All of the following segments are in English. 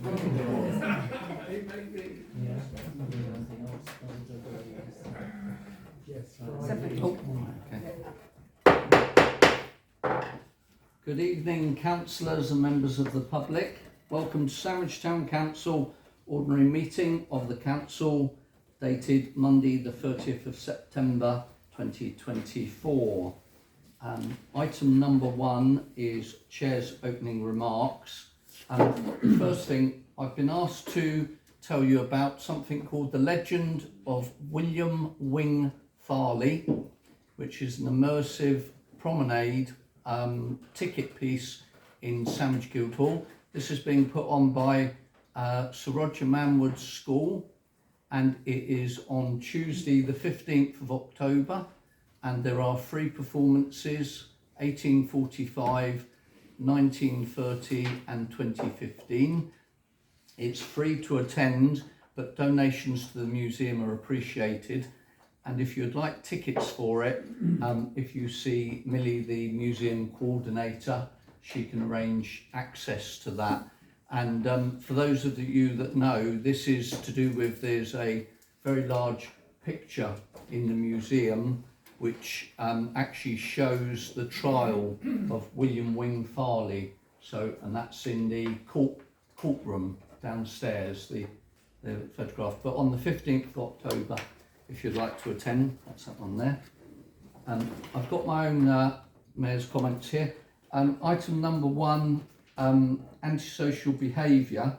Good evening, councillors and members of the public. Welcome to Sandwich Town Council ordinary meeting of the council dated Monday the 30th of September 2024. Item number 1 is Chair's opening remarks. The first thing, I've been asked to tell you about something called the Legend of William Wing Farley, which is an immersive promenade ticket piece in Sandwich Guildhall. This is being put on by Sir Roger Manwood's school, and it is on Tuesday the 15th of October, and there are 3 performances: 1845, 1930 and 2015. It's free to attend, but donations to the museum are appreciated. And if you'd like tickets for it, if you see Millie, the museum coordinator, she can arrange access to that. And for those of you that know, this is to do with, there's a very large picture in the museum which actually shows the trial of William Wing Farley. So, and that's in the courtroom downstairs, the photograph. But on the 15th of October, if you'd like to attend, that's that one there. I've got my own mayor's comments here. Item number 1, antisocial behaviour,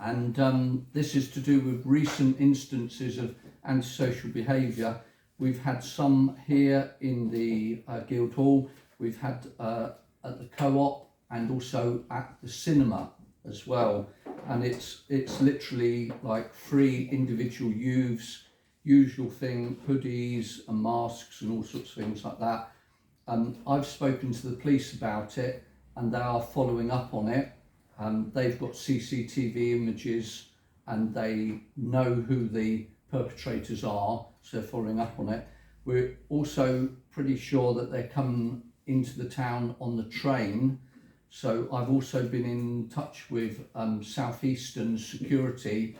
and this is to do with recent instances of antisocial behaviour. We've had some here in the Guildhall, we've had at the co-op and also at the cinema as well, and it's literally like 3 individual youths, usual thing, hoodies and masks and all sorts of things like that. I've spoken to the police about it and they are following up on it. They've got CCTV images and they know who the perpetrators are, so they're following up on it. We're also pretty sure that they're coming into the town on the train. So I've also been in touch with Southeastern Security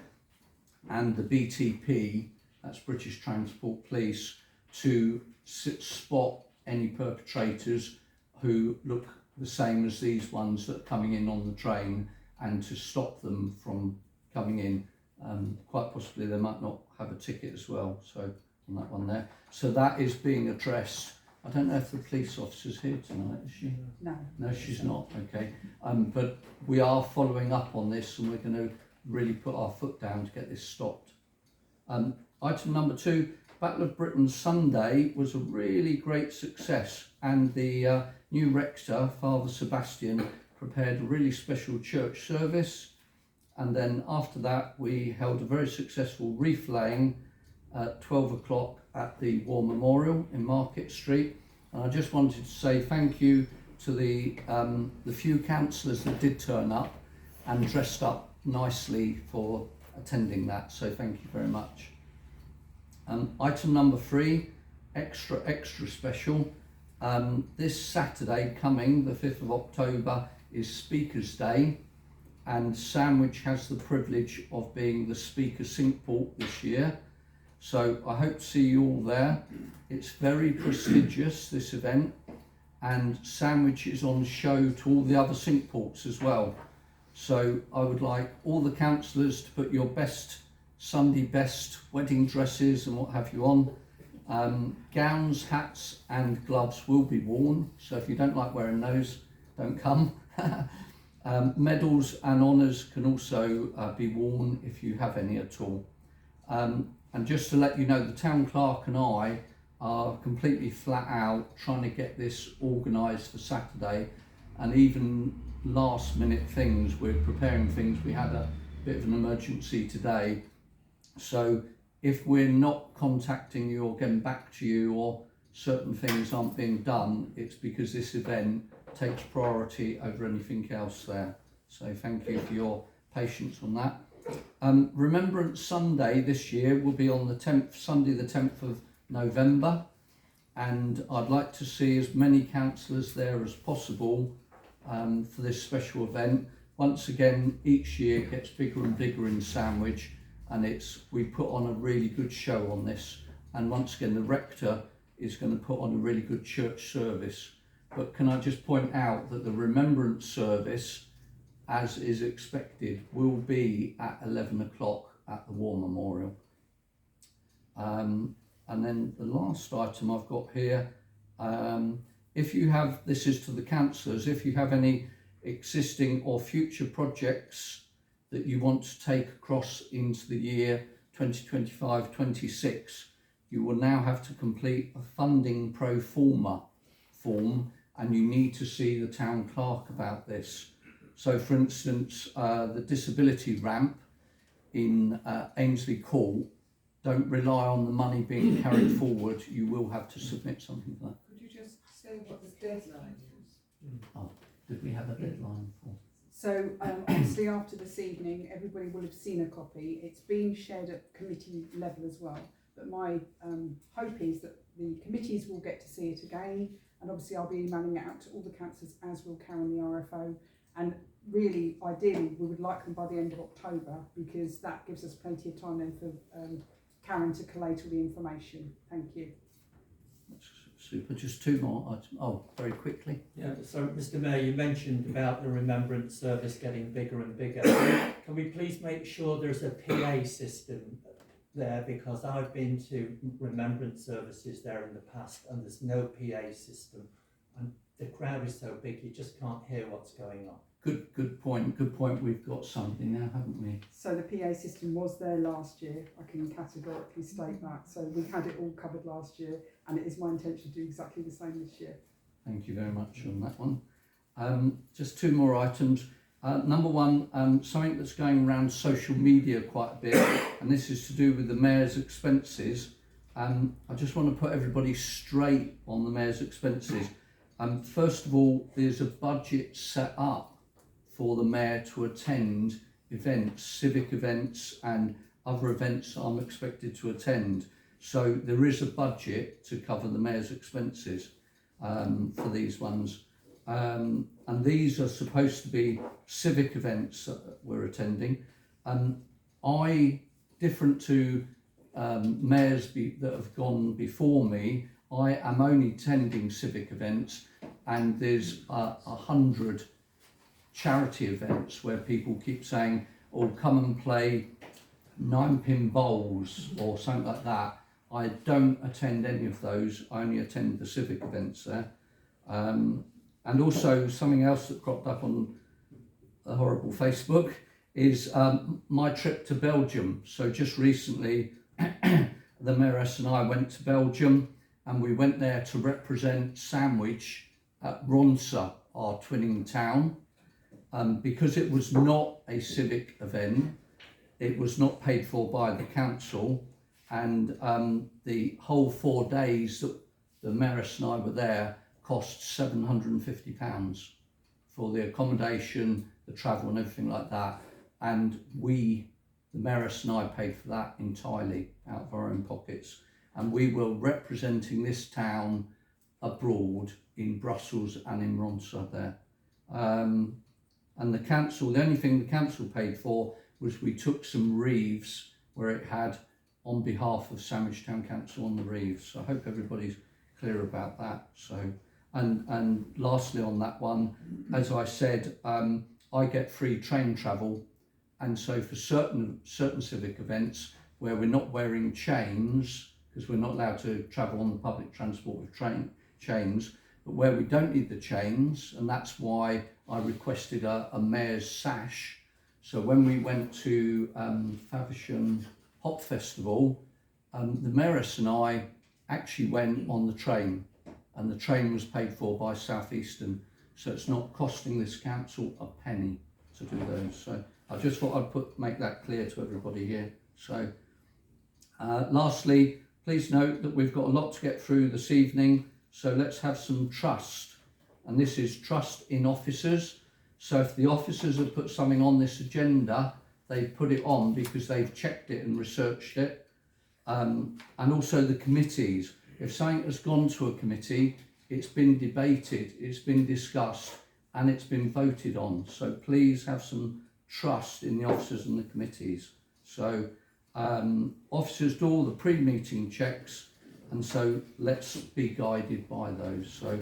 and the BTP, that's British Transport Police, to spot any perpetrators who look the same as these ones that are coming in on the train, and to stop them from coming in. Quite possibly they might not have a ticket as well, so on that one there. So that is being addressed. I don't know if the police officer's here tonight, is she? No, she's not, okay. But we are following up on this and we're going to really put our foot down to get this stopped. Item number 2, Battle of Britain Sunday was a really great success, and the new rector, Father Sebastian, prepared a really special church service, and then after that we held a very successful reef laying at 12 o'clock at the War Memorial in Market Street. And I just wanted to say thank you to the few councillors that did turn up and dressed up nicely for attending that, so thank you very much. Item number 3, extra special. This Saturday coming, the 5th of October, is Speakers Day, and Sandwich has the privilege of being the Speaker Syncport this year. So I hope to see you all there. It's very prestigious, this event, and Sandwich is on show to all the other Syncports as well. So I would like all the councillors to put your best Sunday best wedding dresses and what have you on. Gowns, hats and gloves will be worn, so if you don't like wearing those, don't come. Medals and honours can also be worn if you have any at all. And just to let you know, the town clerk and I are completely flat out trying to get this organised for Saturday, and even last minute things, we're preparing things. We had a bit of an emergency today. So if we're not contacting you or getting back to you, or certain things aren't being done, it's because this event takes priority over anything else there. So thank you for your patience on that. Remembrance Sunday this year will be on the 10th, Sunday the 10th of November, and I'd like to see as many councillors there as possible for this special event. once again, each year it gets bigger and bigger in Sandwich, and we put on a really good show on this. And once again, the rector is going to put on a really good church service. But can I just point out that the remembrance service, as is expected, will be at 11 o'clock at the War Memorial. And then the last item I've got here, this is to the councillors, if you have any existing or future projects that you want to take across into the year 2025-26, you will now have to complete a funding pro forma form, and you need to see the town clerk about this. So for instance, the disability ramp in Ainsley Court, don't rely on the money being carried forward, you will have to submit something for that. Could you just say what the deadline is? Oh, did we have a deadline for? So obviously after this evening, everybody will have seen a copy. It's been shared at committee level as well. But my hope is that the committees will get to see it again, and obviously I'll be emailing it out to all the councillors, as will Karen, the RFO. And really, ideally, we would like them by the end of October, because that gives us plenty of time then for Karen to collate all the information. Thank you. That's super. Just two more items. Oh, very quickly. Yeah, so Mr. Mayor, you mentioned about the remembrance service getting bigger and bigger. Can we please make sure there's a PA system there, because I've been to remembrance services there in the past and there's no PA system, and the crowd is so big you just can't hear what's going on. Good point. We've got something now, haven't we? So the PA system was there last year. I can categorically state that. So we had it all covered last year, and it is my intention to do exactly the same this year. Thank you very much on that one. Just two more items. Number one, something that's going around social media quite a bit, and this is to do with the Mayor's expenses. I just want to put everybody straight on the Mayor's expenses. First of all, there's a budget set up for the Mayor to attend events, civic events and other events I'm expected to attend. So there is a budget to cover the Mayor's expenses for these ones. And these are supposed to be civic events that we're attending. Different to mayors that have gone before me, I am only attending civic events, and there's 100 charity events where people keep saying, oh, come and play 9-pin bowls or something like that. I don't attend any of those, I only attend the civic events there. And also something else that cropped up on the horrible Facebook is my trip to Belgium. So just recently, the Mayoress and I went to Belgium, and we went there to represent Sandwich at Ronsa, our twinning town. Because it was not a civic event, it was not paid for by the council, and the whole 4 days that the Mayoress and I were there cost £750 for the accommodation, the travel and everything like that. And the Mayoress and I paid for that entirely out of our own pockets. And we were representing this town abroad in Brussels and in Ronsa there. And the council, the only thing the council paid for was we took some wreaths where it had on behalf of Sandwich Town Council on the wreaths. So I hope everybody's clear about that. So, and lastly on that one, as I said, I get free train travel, and so for certain civic events where we're not wearing chains, because we're not allowed to travel on the public transport with chains, but where we don't need the chains, and that's why I requested a Mayor's sash. So when we went to Faversham Hop Festival, the Mayoress and I actually went on the train, and the train was paid for by South Eastern, so it's not costing this council a penny to do those. So I just thought I'd make that clear to everybody here. So lastly, please note that we've got a lot to get through this evening, so let's have some trust. And this is trust in officers. So if the officers have put something on this agenda, they've put it on because they've checked it and researched it. And also the committees. If something has gone to a committee, it's been debated, it's been discussed, and it's been voted on. So please have some trust in the officers and the committees. So officers do all the pre-meeting checks, and so let's be guided by those. So,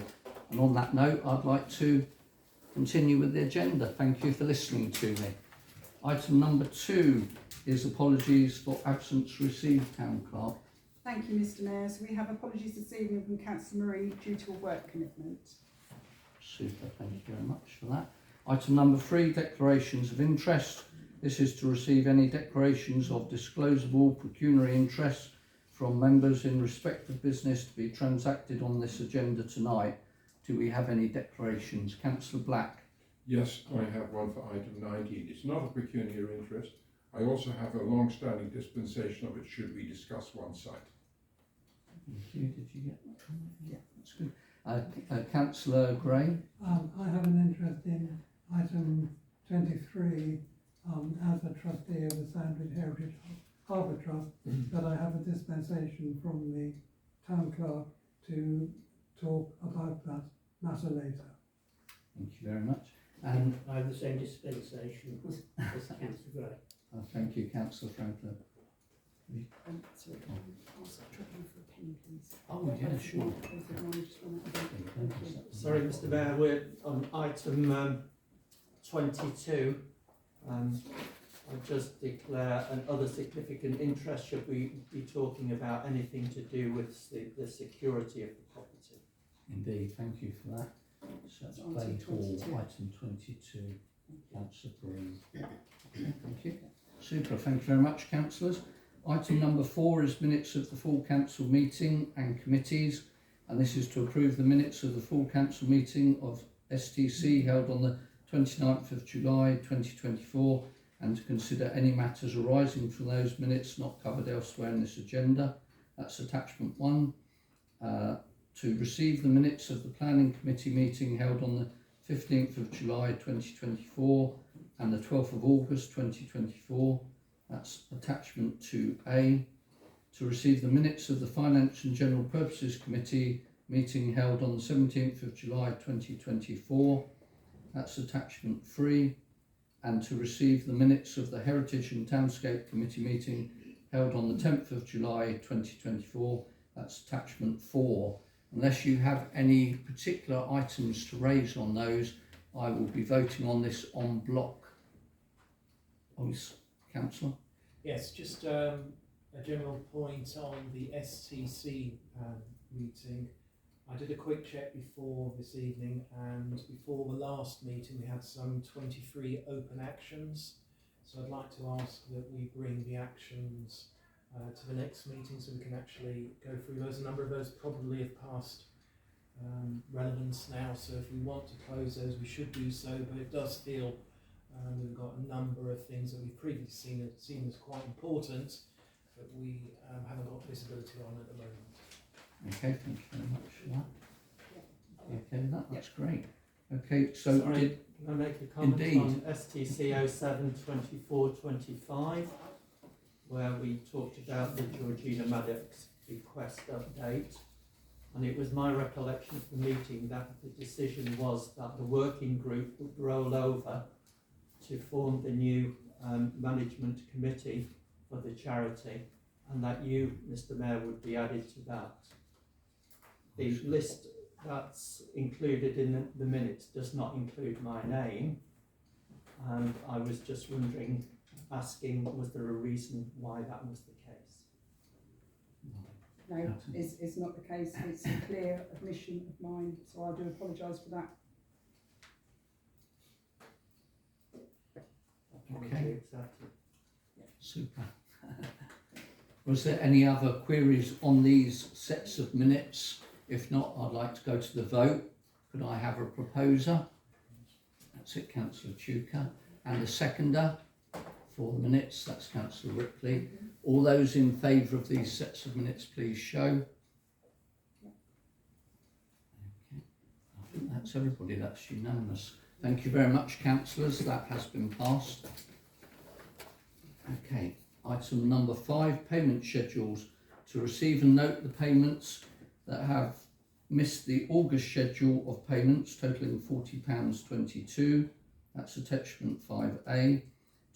and on that note, I'd like to continue with the agenda. Thank you for listening to me. Item number 2 is apologies for absence received, Town Clerk. Thank you, Mr Mayor. So we have apologies this evening from Councillor Marie due to a work commitment. Super, thank you very much for that. Item number 3, declarations of interest. This is to receive any declarations of disclosable pecuniary interest from members in respect of business to be transacted on this agenda tonight. Do we have any declarations? Councillor Black. Yes, I have one for item 19. It's not a pecuniary interest. I also have a long-standing dispensation of it should we discuss one site. Thank you. Did you get that? Yeah, that's good. Councillor Gray. I have an interest in item 23 as a trustee of the Sandwich Heritage Harbour Trust, that I have a dispensation from the town clerk to talk about that matter later. Thank you very much. And I have the same dispensation as Councillor Gray. thank you, Councillor Franklin. Sorry, I'll stop trouble for a pen, please. Oh, yeah, sure. Sorry, Mr Mayor, we're on item 22. I just declare an other significant interest should we be talking about anything to do with the security of the property. Indeed, thank you for that. So that's Item Plain Hall, 22. item 22. Councillor Green. Thank you. Super, thank you very much, councillors. Item number 4 is minutes of the full council meeting and committees, and this is to approve the minutes of the full council meeting of STC held on the 29th of July 2024, and to consider any matters arising from those minutes not covered elsewhere in this agenda. That's attachment 1. To receive the minutes of the planning committee meeting held on the 15th of July 2024 and the 12th of August 2024. That's attachment 2A. To receive the minutes of the Finance and General Purposes Committee meeting held on the 17th of July 2024. That's attachment 3. And to receive the minutes of the Heritage and Townscape Committee meeting held on the 10th of July 2024. That's attachment 4. Unless you have any particular items to raise on those, I will be voting on this en bloc. Oh, yes, Councillor. Yes, just a general point on the STC meeting. I did a quick check before this evening, and before the last meeting we had some 23 open actions. So I'd like to ask that we bring the actions to the next meeting so we can actually go through those. A number of those probably have passed relevance now, so if we want to close those we should do so, but it does feel we've got a number of things that we've previously seen as quite important that we haven't got visibility on at the moment. Okay, thank you very much for that. You okay with that? That's great. Okay, so Sorry, can I make a comment Indeed. on STC 072425, where we talked about the Georgina Maddox bequest update, and it was my recollection of the meeting that the decision was that the working group would roll over to form the new management committee for the charity, and that you, Mr Mayor, would be added to that. The list that's included in the minutes does not include my name, and I was just wondering, asking, was there a reason why that was the case? No, it's not the case. It's a clear admission of mine, so I do apologise for that. Okay. Exactly. super. Was there any other queries on these sets of minutes? If not, I'd like to go to the vote. Could I have a proposer? That's it, Councillor Tuker. And a seconder for the minutes, that's Councillor Ripley. All those in favour of these sets of minutes, please show. Okay. I think that's everybody, that's unanimous. Thank you very much, councillors, that has been passed. Okay, item number 5, payment schedules. To receive and note the payments that have missed the August schedule of payments totalling £40.22, that's attachment 5A,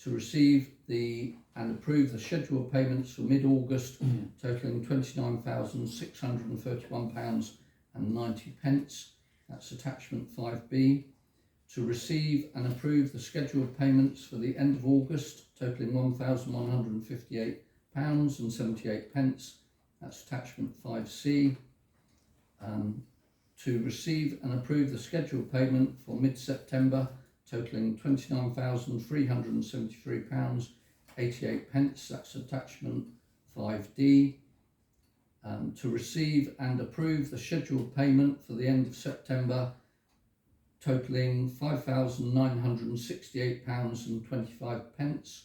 to receive and approve the schedule of payments for mid-August totalling £29,631.90, that's attachment 5B, to receive and approve the schedule of payments for the end of August totalling £1,158.78, that's attachment 5C, to receive and approve the scheduled payment for mid-September totalling £29,373.88, that's attachment 5D, to receive and approve the scheduled payment for the end of September totalling £5,968.25,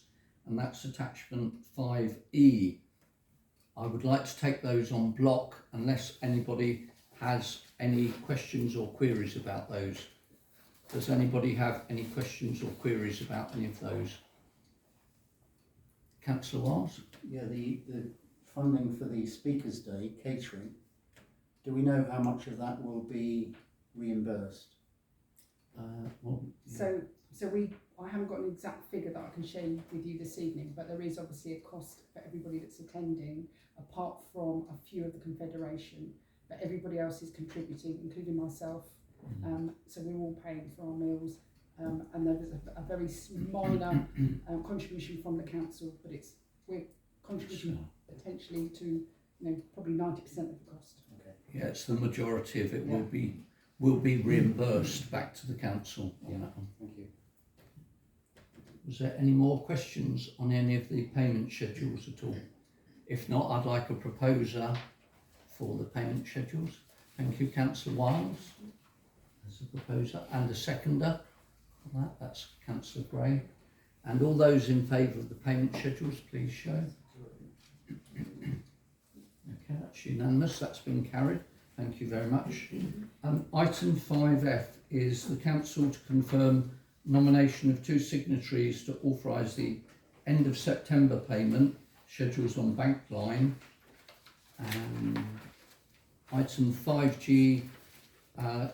and that's attachment 5E. I would like to take those on block unless anybody has any questions or queries about those. Does anybody have any questions or queries about any of those? Councillor Wiles? Yeah, the funding for the Speakers' Day catering, do we know how much of that will be reimbursed? Well, I haven't got an exact figure that I can share with you this evening, but there is obviously a cost for everybody that's attending, apart from a few of the Confederation, but everybody else is contributing, including myself. So we're all paying for our meals, and there is a very minor contribution from the council, but we're contributing potentially to probably 90% of the cost. Okay. yeah, it's the majority of it will be reimbursed back to the council on that one. Thank you. Was there any more questions on any of the payment schedules at all? If not, I'd like a proposer for the payment schedules. Thank you, Councillor Wiles, as a proposer, and a seconder for that. That's Councillor Gray. And all those in favour of the payment schedules, please show. Okay, that's unanimous. That's been carried. Thank you very much. Item 5F is the council to confirm nomination of 2 signatories to authorise the end of September payment schedules on bank line. Item 5G,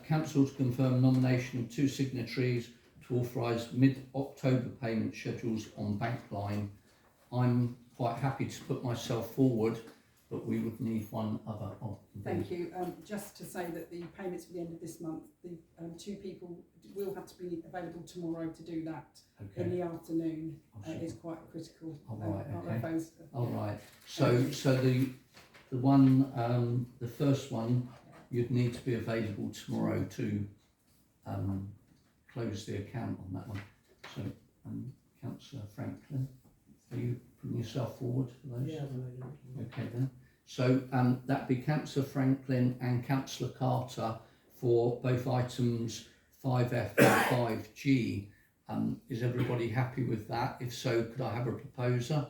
council to confirm nomination of 2 signatories to authorise mid-October payment schedules on bank line. I'm quite happy to put myself forward, but we would need one other of them. Thank you. Just to say that the payments for the end of this month, the 2 people will have to be available tomorrow to do that in the afternoon. It's quite critical. All right, okay. Those, All right. So the one, the first one, you'd need to be available tomorrow to close the account on that one. So, Councillor Franklin, are you putting yourself forward for those? Yeah. Okay then. So that'd be Councillor Franklin and Councillor Carter for both items 5F and 5G. Is everybody happy with that? If so, could I have a proposer?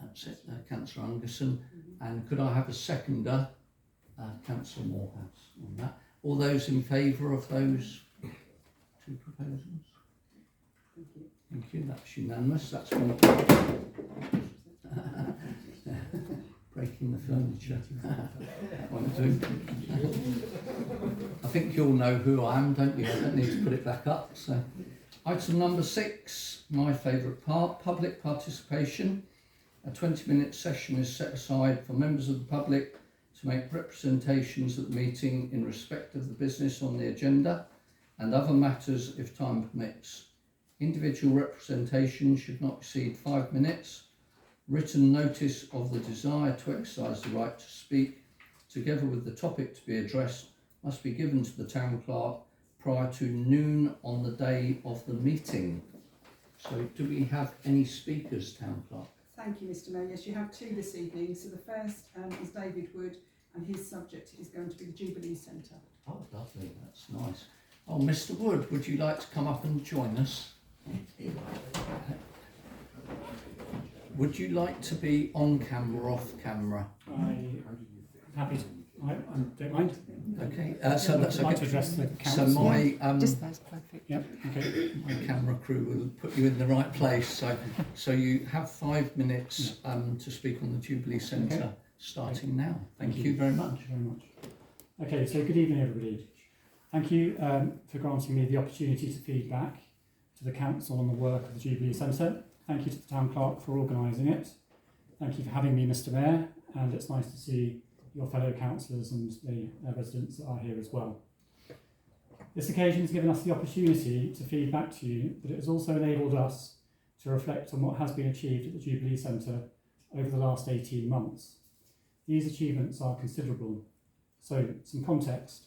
That's it, Councillor Anderson. And could I have a seconder? Councillor Morehouse on that. All those in favour of those 2 proposals? Thank you. Thank you, that's unanimous. That's been breaking the furniture. Won't do. I think you all know who I am, don't you? I don't need to put it back up. So, item number 6, my favourite part, public participation. A 20-minute session is set aside for members of the public to make representations at the meeting in respect of the business on the agenda and other matters if time permits. Individual representation should not exceed 5 minutes. Written notice of the desire to exercise the right to speak, together with the topic to be addressed, must be given to the town clerk prior to noon on the day of the meeting. So do we have any speakers, town clerk? Thank you, Mr. Mayor. Yes, you have 2 this evening. So the first is David Wood, and his subject is going to be the Jubilee Centre. Oh, lovely, that's nice. Oh, Mr. Wood, would you like to come up and join us? Would you like to be on camera or off camera? I'm happy to. I don't mind. Okay, so that's I'd like to okay. address the So council. my That's perfect. Yep. Okay. my camera crew will put you in the right place. So you have 5 minutes to speak on the Jubilee Centre starting now. Thank you very much. Thank you very much. Okay, so good evening, everybody. Thank you for granting me the opportunity to feed back to the council on the work of the Jubilee Centre. Thank you to the town clerk for organising it. Thank you for having me, Mr. Mayor, and it's nice to see your fellow councillors and the residents that are here as well. This occasion has given us the opportunity to feed back to you, but it has also enabled us to reflect on what has been achieved at the Jubilee Centre over the last 18 months. These achievements are considerable. So, some context.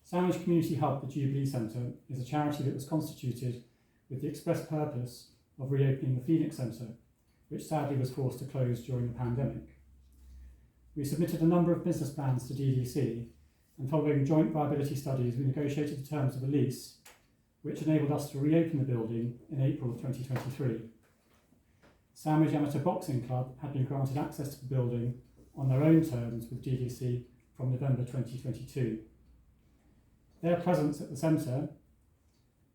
Sandwich Community Hub, the Jubilee Centre, is a charity that was constituted with the express purpose of reopening the Phoenix Centre, which sadly was forced to close during the pandemic. We submitted a number of business plans to DDC, and following joint viability studies, we negotiated the terms of a lease, which enabled us to reopen the building in April of 2023. Sandwich Amateur Boxing Club had been granted access to the building on their own terms with DDC from November 2022. Their presence at the centre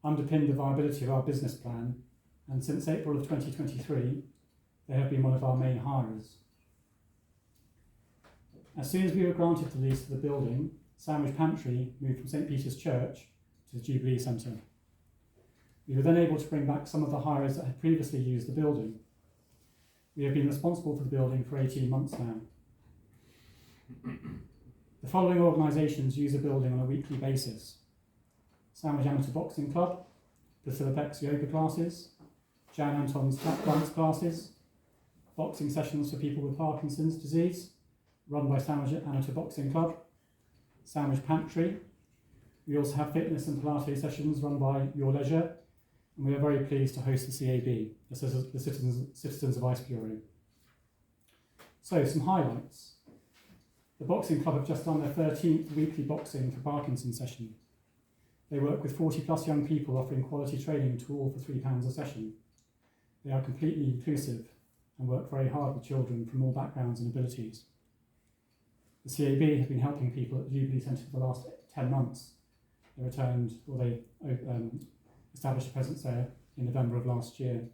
underpinned the viability of our business plan, and since April of 2023, they have been one of our main hirers. As soon as we were granted the lease for the building, Sandwich Pantry moved from St Peter's Church to the Jubilee Centre. We were then able to bring back some of the hirers that had previously used the building. We have been responsible for the building for 18 months now. The following organisations use the building on a weekly basis: Sandwich Amateur Boxing Club, Priscilla Beck's yoga classes, Jan Anton's tap dance classes, boxing sessions for people with Parkinson's disease, run by Sandwich Amateur Boxing Club, Sandwich Pantry. We also have fitness and Pilates sessions run by Your Leisure, and we are very pleased to host the CAB, the Citizens Advice Bureau. So, some highlights. The Boxing Club have just done their 13th weekly boxing for Parkinson's session. They work with 40 plus young people offering quality training to all for £3 a session. They are completely inclusive and work very hard with children from all backgrounds and abilities. The CAB have been helping people at the Jubilee Centre for the last 10 months. They established a presence there in November of last year.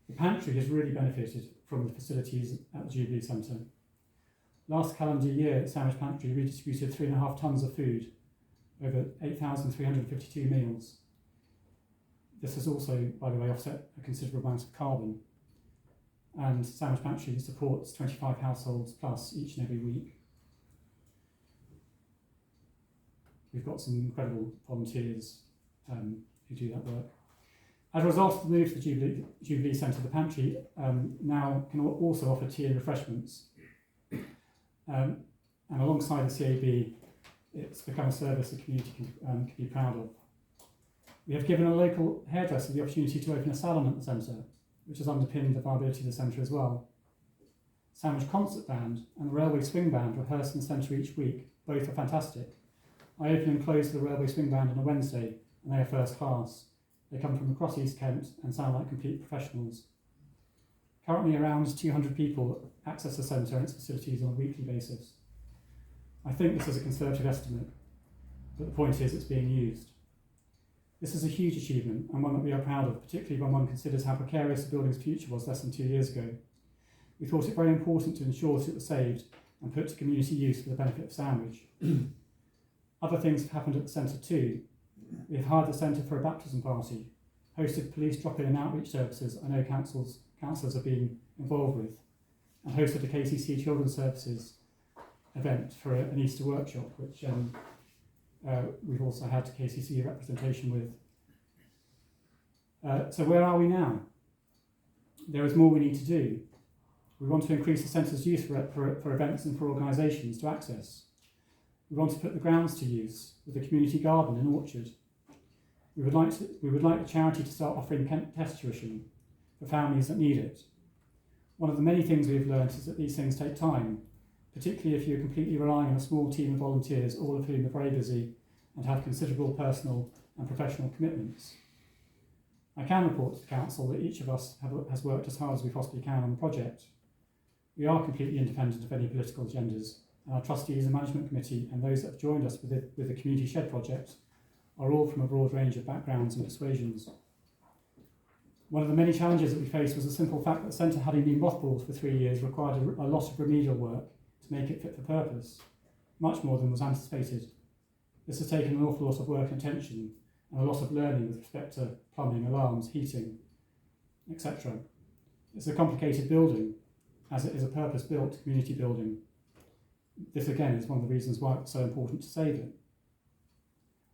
The pantry has really benefited from the facilities at the Jubilee Centre. Last calendar year, Sandwich Pantry redistributed 3.5 tonnes of food, over 8,352 meals. This has also, by the way, offset a considerable amount of carbon. And Sandwich Pantry supports 25 households plus each and every week. We've got some incredible volunteers who do that work. As a result of the move to the Jubilee Centre, the pantry now can also offer tea and refreshments. And alongside the CAB, it's become a service the community can be proud of. We have given a local hairdresser the opportunity to open a salon at the centre, which has underpinned the viability of the centre as well. Sandwich Concert Band and the Railway Swing Band rehearse in the centre each week. Both are fantastic. I open and close the Railway Swing Band on a Wednesday, and they are first class. They come from across East Kent and sound like complete professionals. Currently around 200 people access the centre and its facilities on a weekly basis. I think this is a conservative estimate, but the point is it's being used. This is a huge achievement and one that we are proud of, particularly when one considers how precarious the building's future was less than 2 years ago. We thought it very important to ensure that it was saved and put to community use for the benefit of Sandwich. Other things have happened at the centre too. We have hired the centre for a baptism party, hosted police drop-in and outreach services I know councillors have been involved with, and hosted a KCC Children's Services event for an Easter workshop, which we've also had KCC representation with. So where are we now? There is more we need to do. We want to increase the centre's use for events and for organisations to access. We want to put the grounds to use with a community garden and orchard. We would like the charity to start offering test tuition for families that need it. One of the many things we've learned is that these things take time, particularly if you're completely relying on a small team of volunteers, all of whom are very busy and have considerable personal and professional commitments. I can report to the council that each of us has worked as hard as we possibly can on the project. We are completely independent of any political agendas, and our trustees and management committee and those that have joined us with the Community Shed project are all from a broad range of backgrounds and persuasions. One of the many challenges that we faced was the simple fact that the centre, having been mothballed for 3 years, required a lot of remedial work to make it fit for purpose, much more than was anticipated. This has taken an awful lot of work and attention, and a lot of learning with respect to plumbing, alarms, heating, etc. It's a complicated building, as it is a purpose-built community building. This again is one of the reasons why it's so important to save it.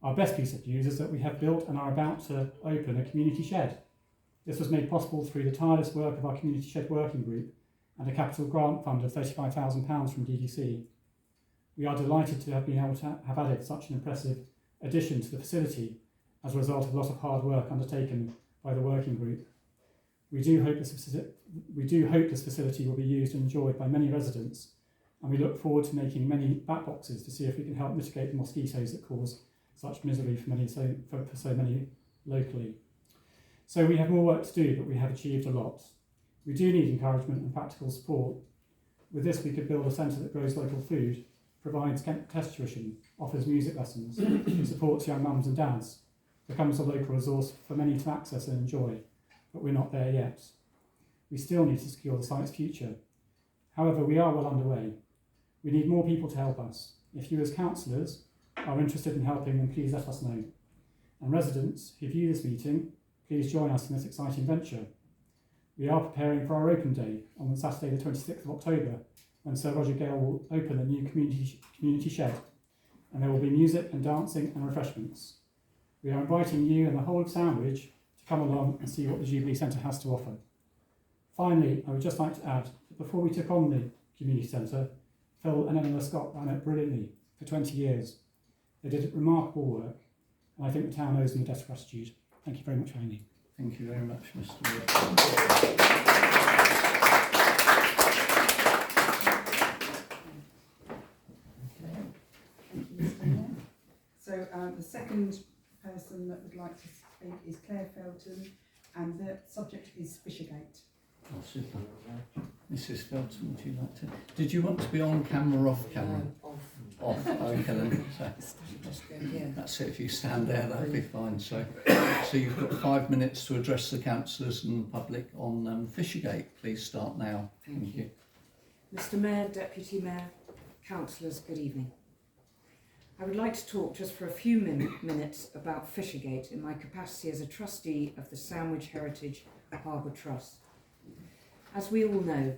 Our best piece of news is that we have built and are about to open a community shed. This was made possible through the tireless work of our community shed working group and a capital grant fund of £35,000 from DDC. We are delighted to have been able to have added such an impressive addition to the facility as a result of a lot of hard work undertaken by the working group. We do hope this facility will be used and enjoyed by many residents, and we look forward to making many bat boxes to see if we can help mitigate the mosquitoes that cause such misery for so many locally. So we have more work to do, but we have achieved a lot. We do need encouragement and practical support. With this, we could build a centre that grows local food, provides test tuition, offers music lessons, supports young mums and dads, becomes a local resource for many to access and enjoy, but we're not there yet. We still need to secure the site's future. However, we are well underway. We need more people to help us. If you as councillors are interested in helping, then please let us know. And residents who view this meeting, please join us in this exciting venture. We are preparing for our open day on Saturday the 26th of October, when Sir Roger Gale will open a new community shed, and there will be music and dancing and refreshments. We are inviting you and the whole of Sandwich to come along and see what the Jubilee Centre has to offer. Finally, I would just like to add that before we took on the community centre, Phil and Eleanor Scott ran it brilliantly for 20 years. They did remarkable work, and I think the town owes them a debt of gratitude. Thank you very much for having me. Thank you very much, Mr. Wood. Thank you, Mr. Mayor. So the second person that would like to speak is Claire Felton, and the subject is Fishergate. Oh, super. Mrs. Felton, would you like to? Did you want to be on camera or off camera? Off. Okay then. So, that's it. If you stand there, that'll be fine. So you've got 5 minutes to address the councillors and the public on Fishergate. Please start now. Thank you. Mr. Mayor, Deputy Mayor, councillors, good evening. I would like to talk just for a few minutes about Fishergate in my capacity as a trustee of the Sandwich Heritage Harbour Trust. As we all know,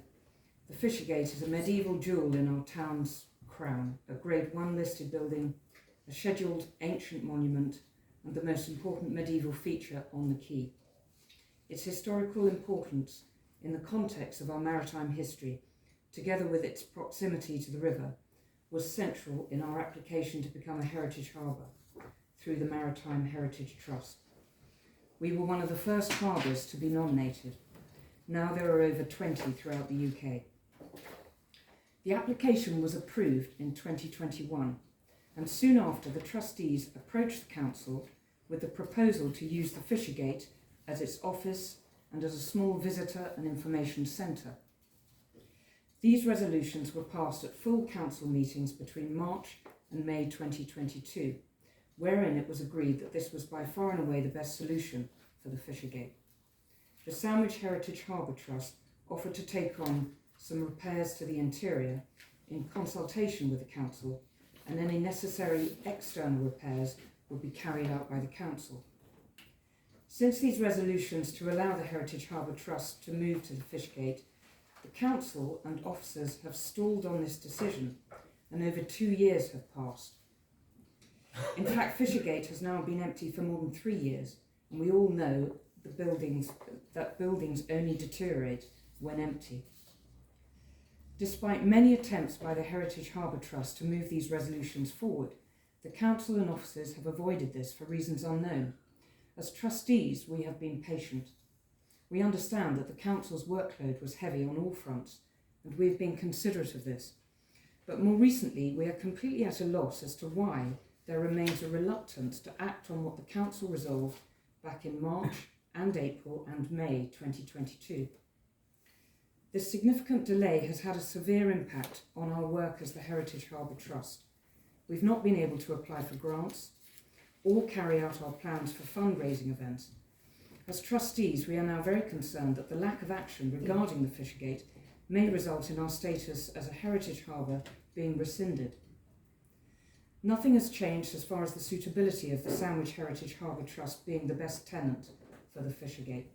the Fishergate is a medieval jewel in our town's crown, a Grade 1 listed building, a scheduled ancient monument, and the most important medieval feature on the quay. Its historical importance in the context of our maritime history, together with its proximity to the river, was central in our application to become a heritage harbour through the Maritime Heritage Trust. We were one of the first harbours to be nominated. Now there are over 20 throughout the UK. The application was approved in 2021, and soon after the trustees approached the council with the proposal to use the Fishergate as its office and as a small visitor and information centre. These resolutions were passed at full council meetings between March and May 2022, wherein it was agreed that this was by far and away the best solution for the Fishergate. The Sandwich Heritage Harbour Trust offered to take on some repairs to the interior in consultation with the council, and any necessary external repairs would be carried out by the council. Since these resolutions to allow the Heritage Harbour Trust to move to the Fishergate, the council and officers have stalled on this decision, and over 2 years have passed. In fact, Fishergate has now been empty for more than 3 years, and we all know that buildings only deteriorate when empty. Despite many attempts by the Heritage Harbour Trust to move these resolutions forward, the council and officers have avoided this for reasons unknown. As trustees, we have been patient. We understand that the council's workload was heavy on all fronts, and we have been considerate of this. But more recently, we are completely at a loss as to why there remains a reluctance to act on what the council resolved back in March and April and May 2022. This significant delay has had a severe impact on our work as the Heritage Harbour Trust. We've not been able to apply for grants or carry out our plans for fundraising events, As trustees, we are now very concerned that the lack of action regarding the Fishergate may result in our status as a heritage harbour being rescinded. Nothing has changed as far as the suitability of the Sandwich Heritage Harbour Trust being the best tenant for the Fishergate.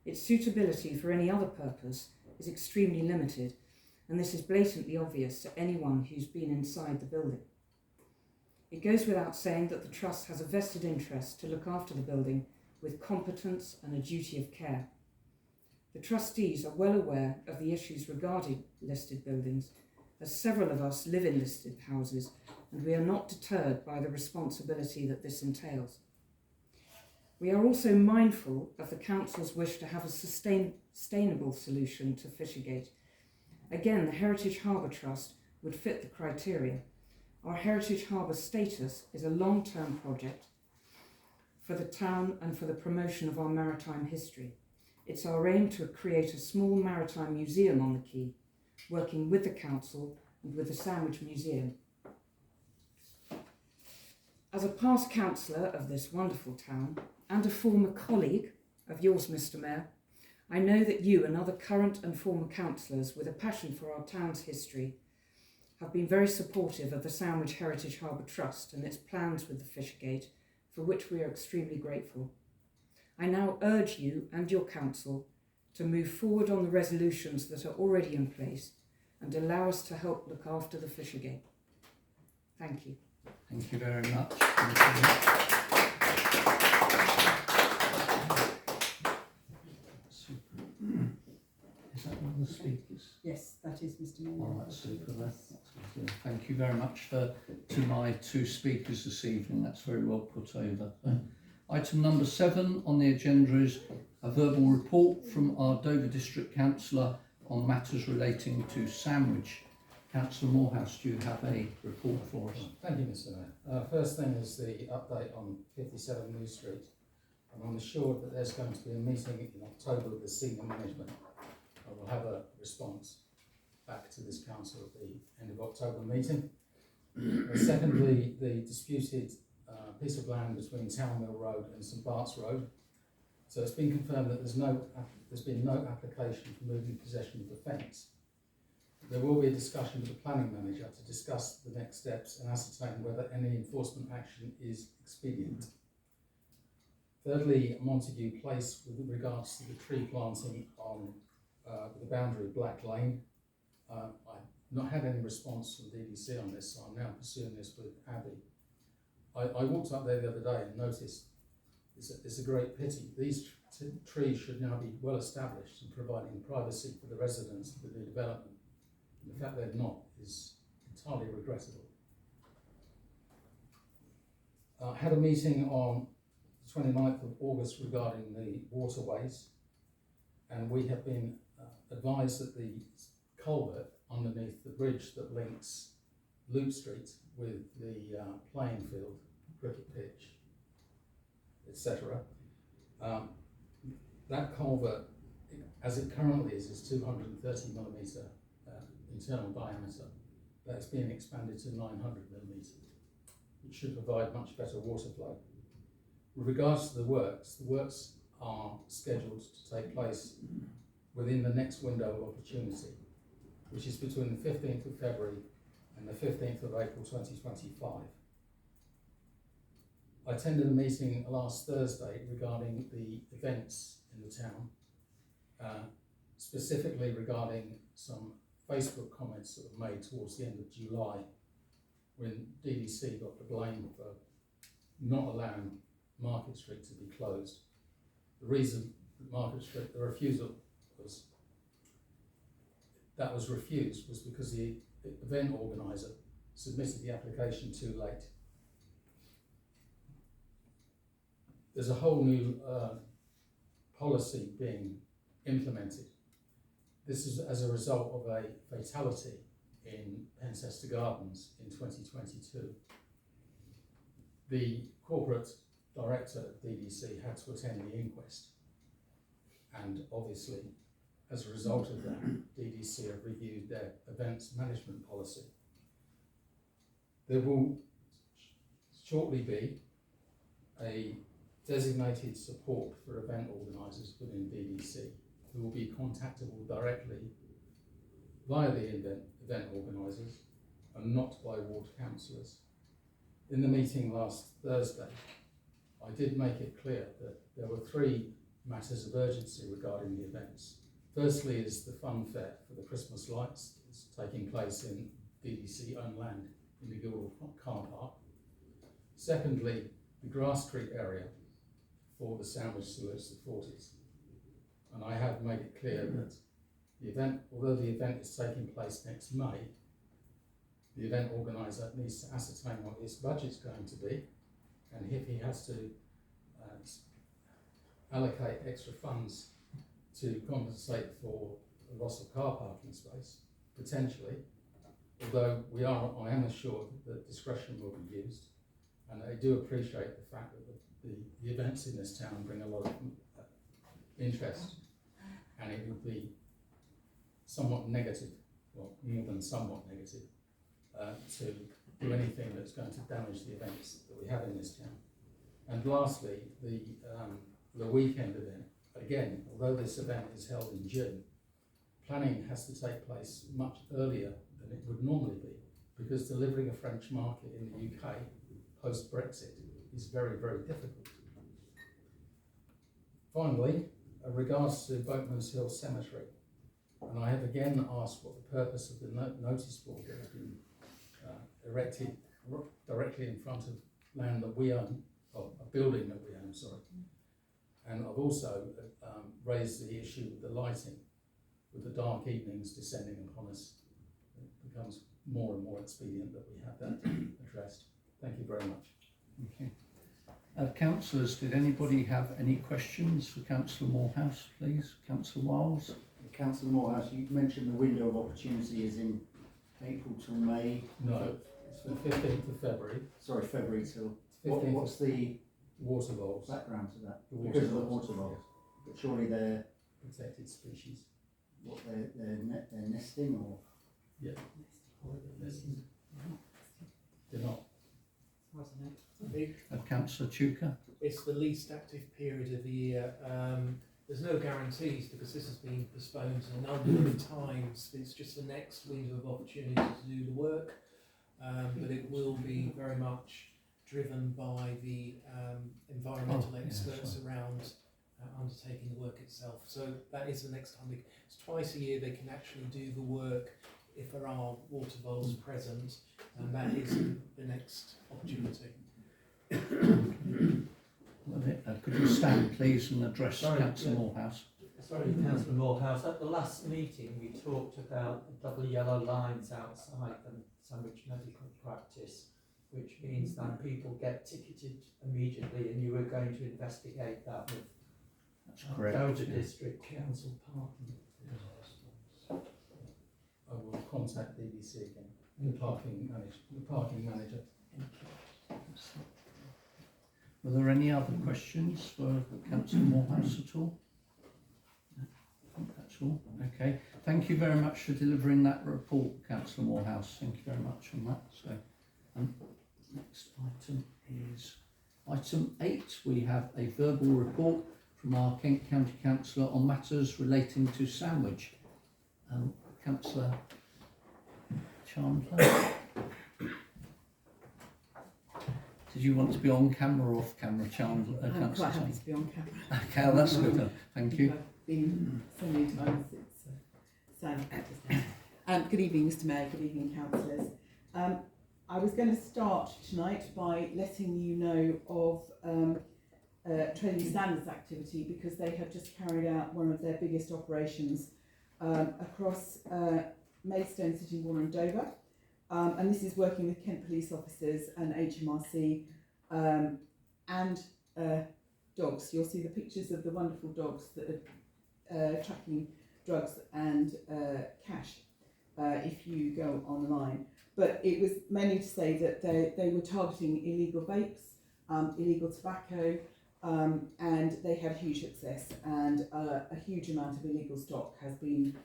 Its suitability for any other purpose is extremely limited, and this is blatantly obvious to anyone who's been inside the building. It goes without saying that the Trust has a vested interest to look after the building with competence and a duty of care. The trustees are well aware of the issues regarding listed buildings, as several of us live in listed houses, and we are not deterred by the responsibility that this entails. We are also mindful of the Council's wish to have a sustainable solution to Fishergate. Again, the Heritage Harbour Trust would fit the criteria. Our Heritage Harbour status is a long-term project for the town and for the promotion of our maritime history. It's our aim to create a small maritime museum on the quay, working with the Council and with the Sandwich Museum. As a past councillor of this wonderful town and a former colleague of yours, Mr. Mayor, I know that you and other current and former councillors with a passion for our town's history have been very supportive of the Sandwich Heritage Harbour Trust and its plans with the Fishergate, for which we are extremely grateful. I now urge you and your council to move forward on the resolutions that are already in place and allow us to help look after the Fishergate. Thank you. Thank you very much. Super. Is that one of the speakers? Yes, that is Mr. Mayor. All right, super. That's good. Thank you very much to my two speakers this evening. That's very well put over. Item number 7 on the agenda is a verbal report from our Dover District Councillor on matters relating to Sandwich. Councillor Morehouse, do you have a report for us? Thank you, Mr. Mayor. First thing is the update on 57 New Street. I'm assured that there's going to be a meeting in October with the senior management. I will have a response back to this council at the end of October meeting. Secondly, the disputed piece of land between Town Mill Road and St Bart's Road. So it's been confirmed that there's been no application for moving possession of the fence. There will be a discussion with the planning manager to discuss the next steps and ascertain whether any enforcement action is expedient. Thirdly, Montague Place with regards to the tree planting on the boundary of Black Lane. I've not had any response from DDC on this, so I'm now pursuing this with Abby. I walked up there the other day and noticed it's a great pity. These trees should now be well established and providing privacy for the residents of the new development. And the fact they're not is entirely regrettable. I had a meeting on the 29th of August regarding the waterways, and we have been advised that the culvert underneath the bridge that links Loop Street with the playing field, cricket pitch, etc. That culvert, as it currently is 230 millimetre internal diameter. That's being expanded to 900 millimetre, which should provide much better water flow. With regards to the works are scheduled to take place within the next window of opportunity, which is between the 15th of February and the 15th of April 2025. I attended a meeting last Thursday regarding the events in the town, specifically regarding some Facebook comments that were made towards the end of July when DDC got the blame for not allowing Market Street to be closed. The reason that Market Street, the refusal was refused was because the event organiser submitted the application too late. There's a whole new policy being implemented. This is as a result of a fatality in Penchester Gardens in 2022. The corporate director of DDC had to attend the inquest, and obviously as a result of that, DDC have reviewed their events management policy. There will shortly be a designated support for event organisers within BBC who will be contactable directly via the event organisers and not by ward councillors. In the meeting last Thursday, I did make it clear that there were 3 matters of urgency regarding the events. Firstly is the fun fair for the Christmas lights. It's taking place in BBC owned land in the Guildhall car park. Secondly, the Grass Street area for the Sandwich Salutes the 40s. And I have made it clear that the event, although the event is taking place next May, the event organiser needs to ascertain what his budget's going to be, and if he has to allocate extra funds to compensate for the loss of car parking space, potentially, although I am assured that discretion will be used, and I do appreciate the fact that the events in this town bring a lot of interest, and it would be somewhat negative, well, more than somewhat negative, to do anything that's going to damage the events that we have in this town. And lastly, the weekend event. Again, although this event is held in June, planning has to take place much earlier than it would normally be, because delivering a French market in the UK post-Brexit is very, very difficult. Finally, regards to Boatman's Hill Cemetery, and I have again asked what the purpose of the notice board that has been erected directly in front of land that we own, or a building that we own, sorry. And I've also raised the issue of the lighting, with the dark evenings descending upon us. It becomes more and more expedient that we have that addressed. Thank you very much. Thank you. Councillors, did anybody have any questions for Councillor Morehouse, please? Councillor Wiles? Councillor Morehouse, you mentioned the window of opportunity is in April till May. No, it's from 15th of February. Sorry, February till. 15th What's the water voles. background to that? The water Because of the voles, water voles. yes. But surely they're Protected species. what they're nesting or. Yeah. They're not. Councillor Chuka? It's the least active period of the year. There's no guarantees because this has been postponed a number of times. It's just the next window of opportunity to do the work, but it will be very much driven by the environmental experts around undertaking the work itself. So that is the next time. It's twice a year they can actually do the work if there are water voles present, and that is the next opportunity. Could you stand, please, and address Councillor Morehouse? Sorry, Councillor Morehouse. At the last meeting, we talked about the double yellow lines outside the Sandwich Medical Practice, which means that people get ticketed immediately, and you were going to investigate that with That's correct. Dover District Council parking. I will contact BBC again. The parking manager. Were there any other questions for Councillor Morehouse at all? No, I think that's all. Okay. Thank you very much for delivering that report, Councillor Morehouse. Thank you very much on that. So, next item is item 8. We have a verbal report from our Kent County Councillor on matters relating to Sandwich. Councillor Chandler. Did you want to be on camera or off camera, Chandler? I'm quite happy to be on camera. Okay, well, that's good. Thank you. I've been so many times, it's sad. Good evening, Mr Mayor, good evening, councillors. I was going to start tonight by letting you know of Trading Standards activity, because they have just carried out one of their biggest operations across Maidstone, City Wall and Dover. And this is working with Kent police officers and HMRC and dogs. You'll see the pictures of the wonderful dogs that are tracking drugs and cash if you go online. But it was mainly to say that they were targeting illegal vapes, illegal tobacco, and they had huge success, and a huge amount of illegal stock has been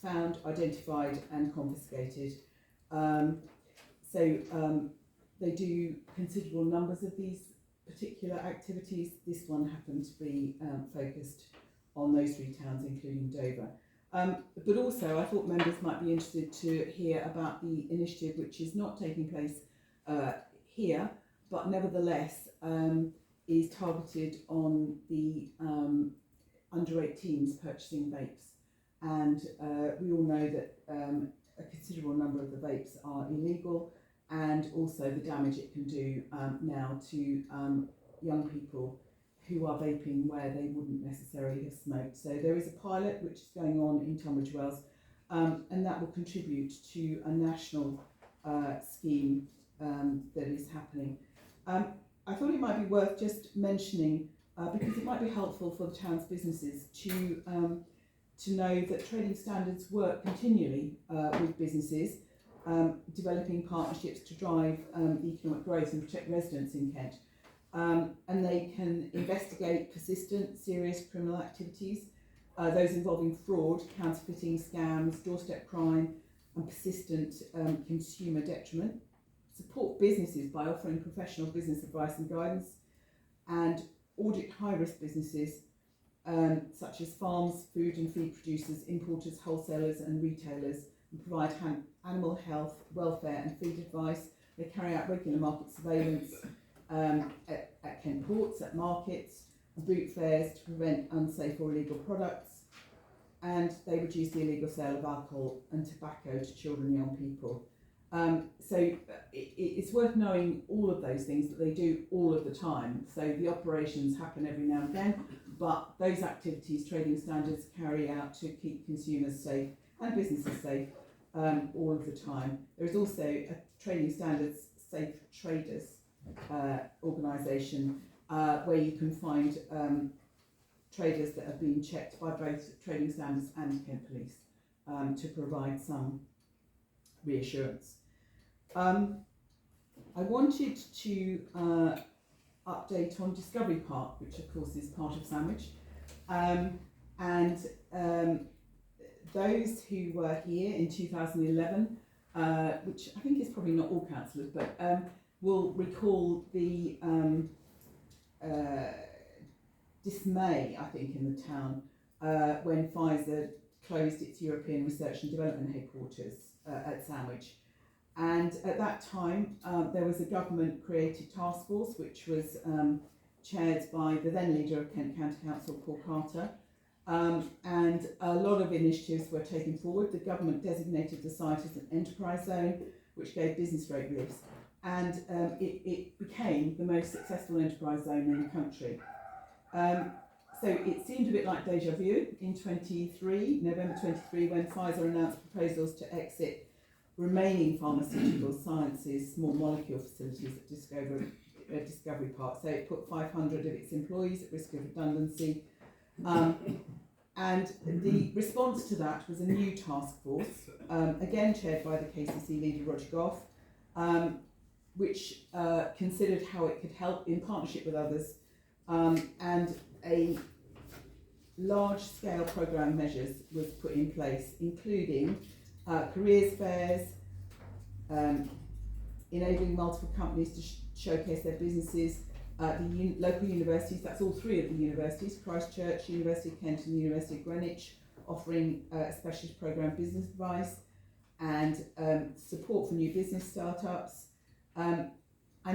found, identified and confiscated. So they do considerable numbers of these particular activities. This one happened to be focused on those three towns, including Dover. But also, I thought members might be interested to hear about the initiative which is not taking place here, but nevertheless is targeted on the under 18s purchasing vapes. And we all know that a considerable number of the vapes are illegal, and also the damage it can do now to young people who are vaping where they wouldn't necessarily have smoked. So there is a pilot which is going on in Tunbridge Wells, and that will contribute to a national scheme that is happening. I thought it might be worth just mentioning, because it might be helpful for the town's businesses to know that trading standards work continually with businesses, developing partnerships to drive the economic growth and protect residents in Kent. And they can investigate persistent, serious criminal activities, those involving fraud, counterfeiting, scams, doorstep crime, and persistent consumer detriment, support businesses by offering professional business advice and guidance, and audit high-risk businesses such as farms, food and feed producers, importers, wholesalers and retailers, and provide animal health, welfare and feed advice. They carry out regular market surveillance at Kent ports, at markets, and boot fairs to prevent unsafe or illegal products, and they reduce the illegal sale of alcohol and tobacco to children and young people. So it's worth knowing all of those things that they do all of the time. So the operations happen every now and then, but those activities trading standards carry out to keep consumers safe and businesses safe all of the time. There is also a trading standards safe traders organisation where you can find traders that have been checked by both trading standards and Kent Police to provide some reassurance. I wanted to update on Discovery Park, which of course is part of Sandwich, and those who were here in 2011, which I think is probably not all councillors, but will recall the dismay, I think, in the town when Pfizer closed its European Research and Development headquarters at Sandwich. And at that time, there was a government-created task force, which was chaired by the then leader of Kent County Council, Paul Carter, and a lot of initiatives were taken forward. The government designated the site as an enterprise zone, which gave business rate reliefs, and it became the most successful enterprise zone in the country. So it seemed a bit like deja vu in November 23, when Pfizer announced proposals to exit remaining pharmaceutical sciences small molecule facilities at Discovery Park. So it put 500 of its employees at risk of redundancy. And the response to that was a new task force, again chaired by the KCC leader Roger Goff, which considered how it could help in partnership with others, and a large-scale programme of measures was put in place, including careers fairs, enabling multiple companies to showcase their businesses, the local universities, that's all three of the universities, Christchurch, University of Kent and the University of Greenwich, offering a specialist programme business advice and support for new business startups. And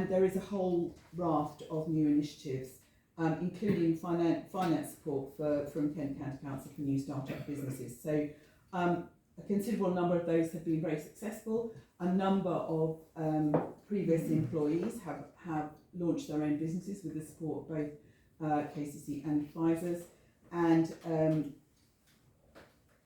there is a whole raft of new initiatives, including finance support from Kent County Council for new startup businesses. So a considerable number of those have been very successful. A number of previous employees have launched their own businesses with the support of both KCC and Pfizer's. And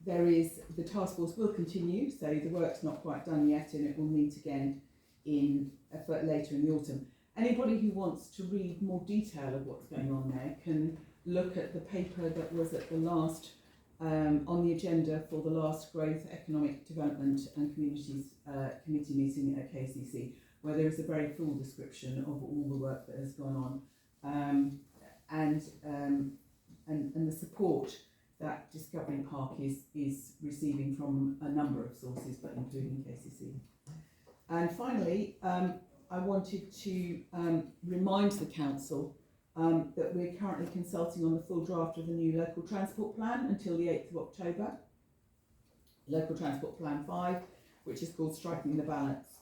the task force will continue, so the work's not quite done yet, and it will meet again later in the autumn. Anybody who wants to read more detail of what's going on there can look at the paper that was at the last on the agenda for the last Growth, Economic Development and Communities Committee meeting at KCC, where there is a very full description of all the work that has gone on, and the support that Discovery Park is receiving from a number of sources, but including KCC. And finally, I wanted to remind the council that we're currently consulting on the full draft of the new local transport plan until the 8th of October. Local Transport Plan 5, which is called Striking the Balance.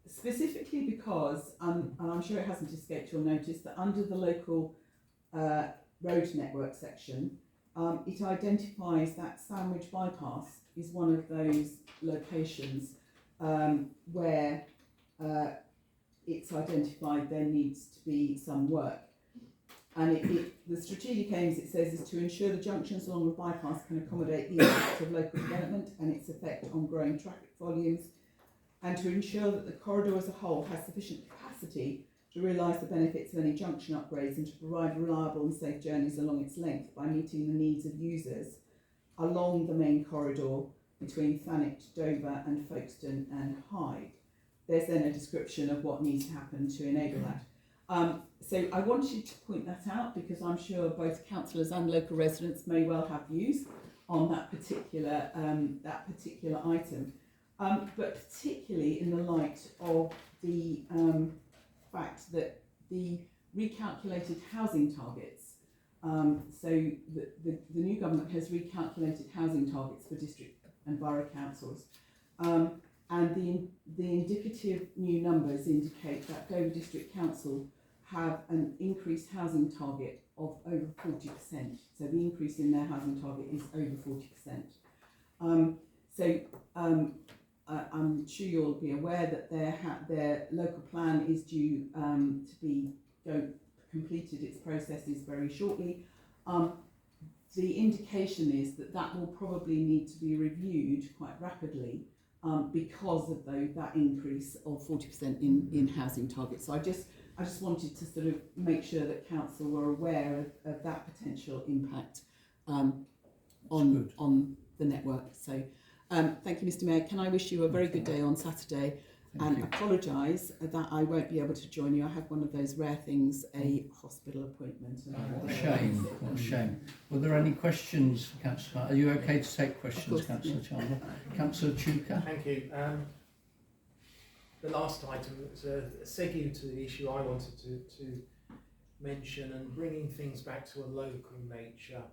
Specifically because, and I'm sure it hasn't escaped your notice, that under the local road network section, it identifies that Sandwich Bypass is one of those locations where it's identified there needs to be some work. And the strategic aims, it says, is to ensure the junctions along the bypass can accommodate the impact of local development and its effect on growing traffic volumes, and to ensure that the corridor as a whole has sufficient capacity to realise the benefits of any junction upgrades and to provide reliable and safe journeys along its length by meeting the needs of users along the main corridor between Thanet, Dover and Folkestone and Hyde. There's then a description of what needs to happen to enable that. So I wanted to point that out because I'm sure both councillors and local residents may well have views on that particular item, but particularly in the light of the fact that the recalculated housing targets. So the new government has recalculated housing targets for district and borough councils, and the indicative new numbers indicate that Dover District Council have an increased housing target of over 40%. So the increase in their housing target is over 40%. I'm sure you'll be aware that their local plan is due to be completed its processes very shortly. The indication is that will probably need to be reviewed quite rapidly because of that increase of 40% in housing targets. So I just wanted to sort of make sure that council were aware of that potential impact on the network. So thank you, Mr. Mayor. Can I wish you a very good day on Saturday and apologise that I won't be able to join you. I have one of those rare things, a hospital appointment. What a shame, what a shame. Were there any questions for Councillor? Are you okay to take questions, Councillor Chandler? Councillor Chuka? Thank you. The last item was a segue to the issue I wanted to mention, and bringing things back to a local nature.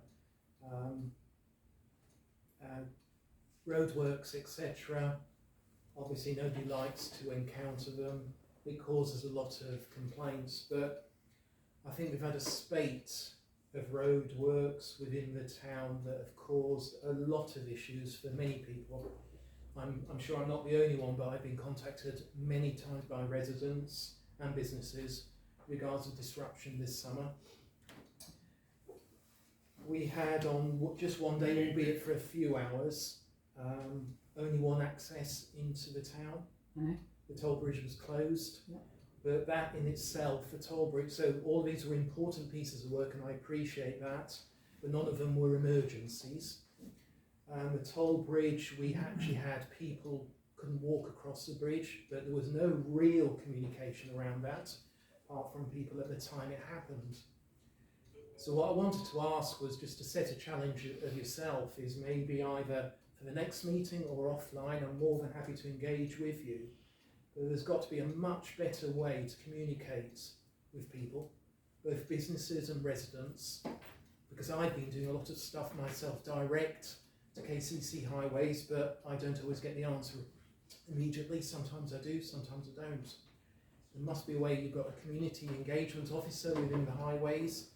Roadworks, etc. Obviously nobody likes to encounter them. It causes a lot of complaints, but I think we've had a spate of roadworks within the town that have caused a lot of issues for many people. I'm sure I'm not the only one, but I've been contacted many times by residents and businesses regards of disruption this summer. We had on just one day, albeit for a few hours, only one access into the town. The toll bridge was closed, but that in itself, the toll bridge, so all these were important pieces of work and I appreciate that, but none of them were emergencies. The toll bridge, we actually had people couldn't walk across the bridge, but there was no real communication around that, apart from people at the time it happened. So what I wanted to ask was just to set a challenge of yourself, is maybe either for the next meeting or offline. I'm more than happy to engage with you. But there's got to be a much better way to communicate with people, both businesses and residents, because I've been doing a lot of stuff myself direct to KCC highways, but I don't always get the answer immediately. Sometimes I do, sometimes I don't. There must be a way. You've got a community engagement officer within the highways.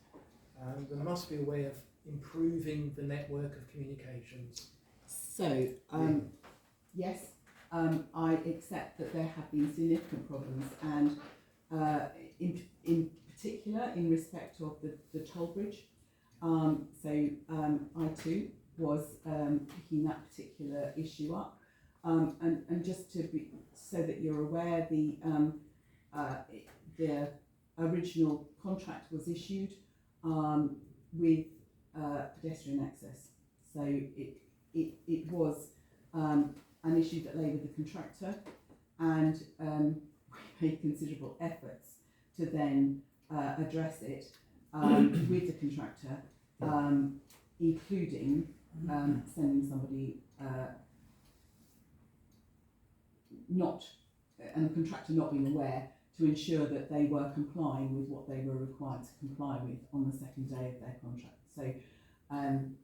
There must be a way of improving the network of communications. So, yes, I accept that there have been significant problems, and in particular in respect of the toll bridge. I too was picking that particular issue up, and just to be so that you're aware, the original contract was issued with pedestrian access, so it was an issue that lay with the contractor, and we made considerable efforts to then address it with the contractor, including sending somebody not and the contractor not being aware, to ensure that they were complying with what they were required to comply with on the second day of their contract.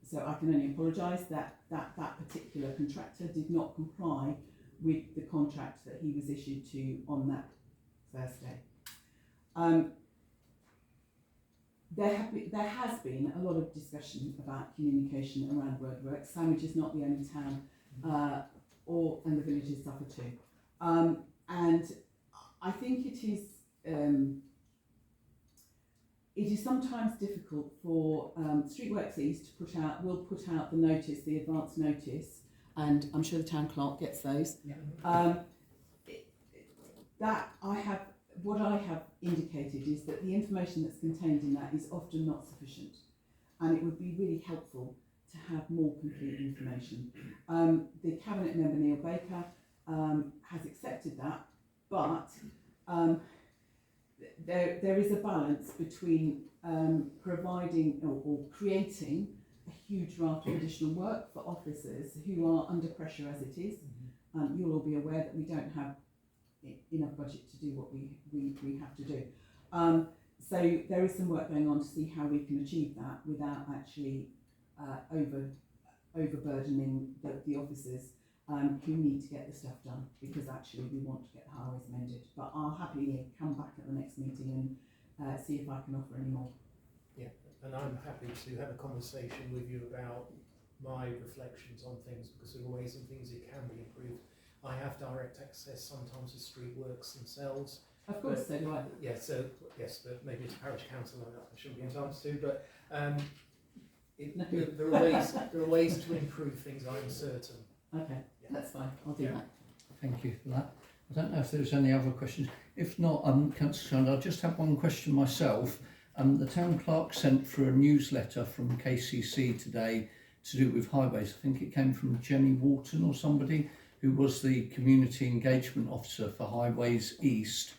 So I can only apologise that particular contractor did not comply with the contract that he was issued to on that first day. There has been a lot of discussion about communication around roadworks. Sandwich is not the only town, and the villages suffer too. And I think it is sometimes difficult for Streetworks East to put out the notice, the advance notice, and I'm sure the town clerk gets those. Yeah. What I have indicated is that the information that's contained in that is often not sufficient, and it would be really helpful to have more complete information. The Cabinet member Neil Baker has accepted that, but there is a balance between providing or creating a huge raft of additional work for officers who are under pressure as it is. You'll all be aware that we don't have enough budget to do what we have to do. So there is some work going on to see how we can achieve that without actually overburdening the officers who need to get the stuff done, because actually we want to get the highways mended. But I'll happily come back at the next meeting and see if I can offer any more. Yeah, and I'm happy to have a conversation with you about my reflections on things, because there are ways and things it can be improved. I have direct access sometimes to Streetworks themselves. Of course, so do I. Yeah, so yes, but maybe it's parish council I shouldn't be entitled to, but there are ways to improve things, I'm certain. Okay, that's fine, I'll do that. Thank you for that. I don't know if there's any other questions. If not, Councillor Chandler, I'll just have one question myself. The town clerk sent through a newsletter from KCC today to do with highways. I think it came from Jenny Wharton or somebody, who was the Community Engagement Officer for Highways East.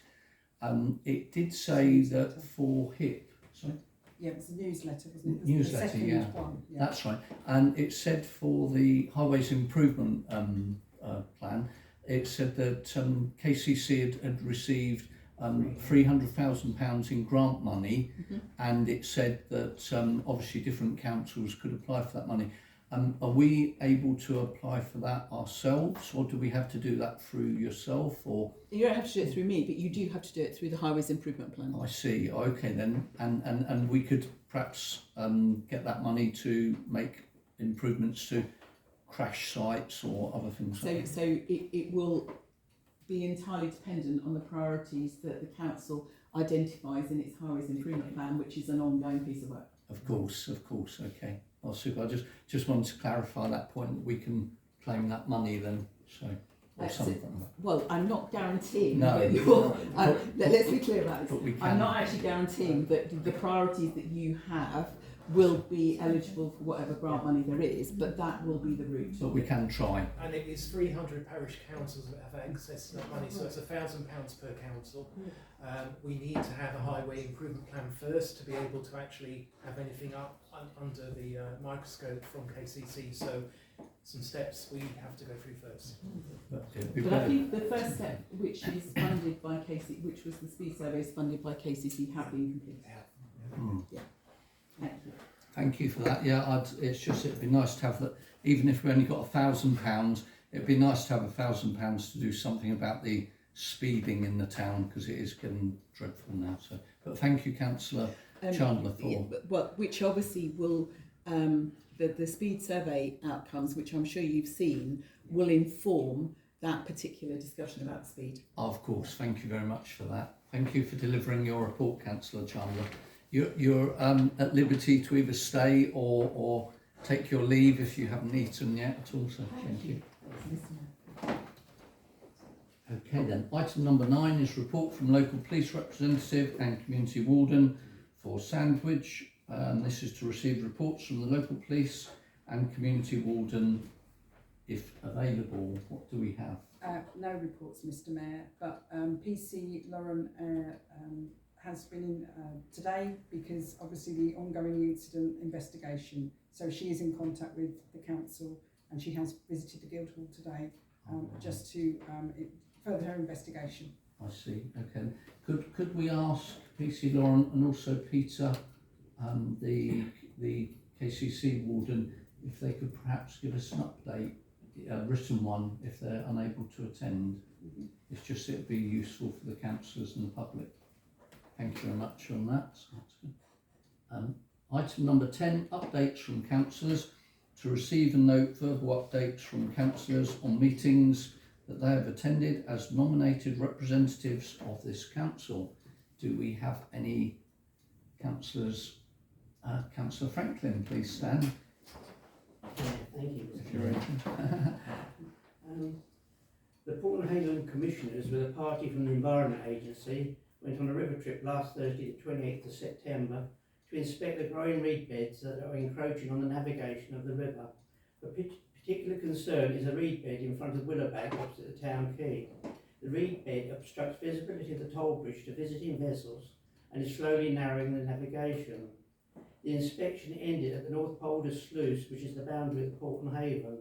It did say that for HIP, sorry? Yeah, it was a newsletter, wasn't it? Newsletter, the second yeah. one, yeah. That's right. And it said for the Highways Improvement Plan, it said that KCC had received £300,000 in grant money, and it said that obviously different councils could apply for that money. Are we able to apply for that ourselves, or do we have to do that through yourself? Or you don't have to do it through me, but you do have to do it through the Highways Improvement Plan. I see. Okay then, and we could perhaps get that money to make improvements to crash sites or other things. So it will be entirely dependent on the priorities that the council identifies in its Highways Improvement Plan, which is an ongoing piece of work. Of course. Okay. Well, super. I just wanted to clarify that point, that we can claim that money then. So, or something. Well, I'm not guaranteeing No, that you will. Let's be clear about this. I'm not actually guaranteeing that the priorities that you have will be eligible for whatever grant money there is, but that will be the route. But we can try. And it is 300 parish councils that have access to that money, so it's £1,000 per council. We need to have a highway improvement plan first to be able to actually have anything up under the microscope from KCC. So some steps we have to go through first. But I think the first step, which is funded by KCC, which was the speed surveys funded by KCC, have been completed. Yeah. Thank you for that. Yeah, it'd be nice to have that. Even if we only got £1,000, it'd be nice to have £1,000 to do something about the speeding in the town, because it is getting dreadful now. So, but thank you, Councillor Chandler, for which obviously will the speed survey outcomes, which I'm sure you've seen, will inform that particular discussion about speed. Of course. Thank you very much for that. Thank you for delivering your report, Councillor Chandler. You're at liberty to either stay or take your leave if you haven't eaten yet at all. So thank you. Okay then, item number 9 is report from local police representative and community warden for Sandwich. This is to receive reports from the local police and community warden if available. What do we have? No reports, Mr Mayor, but PC Lauren has been in today because obviously the ongoing incident investigation. So she is in contact with the council and she has visited the Guildhall today just to further investigation. I see, okay. Could we ask PC Lauren and also Peter, the KCC warden, if they could perhaps give us an update, a written one, if they're unable to attend? It's just, it would be useful for the councillors and the public. Thank you very much on that. So that's good. Item number 10, updates from councillors. To receive and note verbal updates from councillors on meetings that they have attended as nominated representatives of this council. Do we have any councillors? Councillor Franklin, please stand. Thank you. If you're ready. The Portland Haven Commissioners, with a party from the Environment Agency, went on a river trip last Thursday, the 28th of September, to inspect the growing reed beds that are encroaching on the navigation of the river. Of particular concern is a reed bed in front of Willowbank opposite the town quay. The reed bed obstructs visibility of the toll bridge to visiting vessels and is slowly narrowing the navigation. The inspection ended at the North Polder Sluice, which is the boundary of Portland Haven.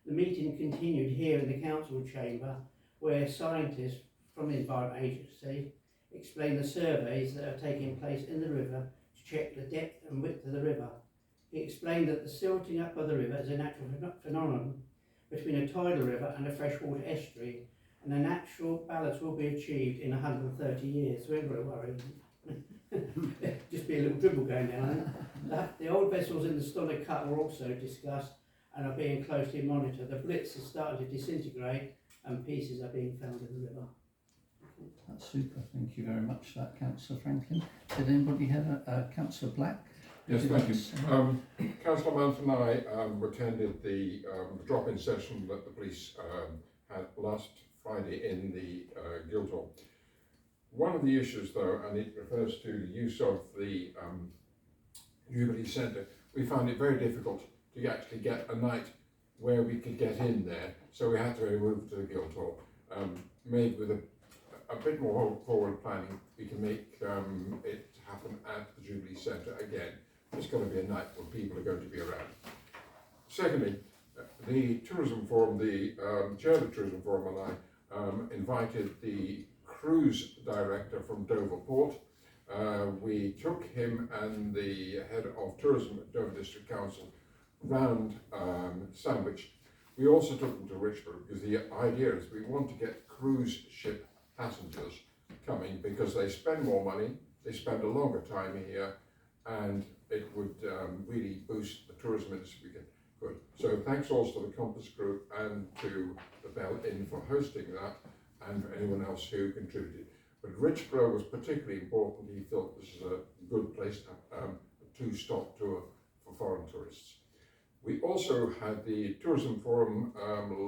The meeting continued here in the council chamber, where scientists from the Environment Agency explained the surveys that are taking place in the river to check the depth and width of the river. He explained that the silting up of the river is a natural phenomenon between a tidal river and a freshwater estuary, and a natural balance will be achieved in 130 years. So we're not worried. Just be a little dribble going down. The old vessels in the Stoddard Cut were also discussed and are being closely monitored. The blitz has started to disintegrate and pieces are being found in the river. That's super. Thank you very much for that, Councillor Franklin. Did anybody have Councillor Black? Yes, thank you. Councillor Mount and I attended the drop-in session that the police had last Friday in the Guildhall. One of the issues, though, and it refers to the use of the Jubilee Centre, we found it very difficult to actually get a night where we could get in there, so we had to move to the Guildhall. Maybe with a bit more forward planning, we can make it happen at the Jubilee Centre again. It's going to be a night when people are going to be around. Secondly, the Tourism Forum, the chair of the Tourism Forum and I invited the cruise director from Dover Port. We took him and the head of tourism at Dover District Council round Sandwich. We also took them to Richmond because the idea is we want to get cruise ship passengers coming because they spend more money, they spend a longer time here, and it would really boost the tourism industry. Good. So thanks also to the Compass Group and to the Bell Inn for hosting that, and for anyone else who contributed. But Richborough was particularly important. He thought this is a good place to have a two-stop tour for foreign tourists. We also had the Tourism Forum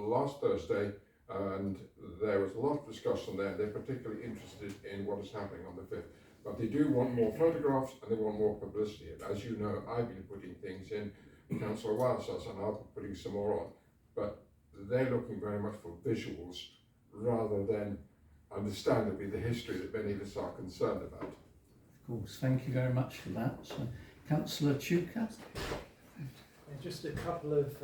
last Thursday, and there was a lot of discussion there. They're particularly interested in what is happening on the 5th. But they do want more photographs and they want more publicity. And as you know, I've been putting things in, Councillor Wiles has, and I'll be putting some more on. But they're looking very much for visuals rather than, understandably, the history that many of us are concerned about. Of course, thank you very much for that. So, Councillor Chuka. Just a couple of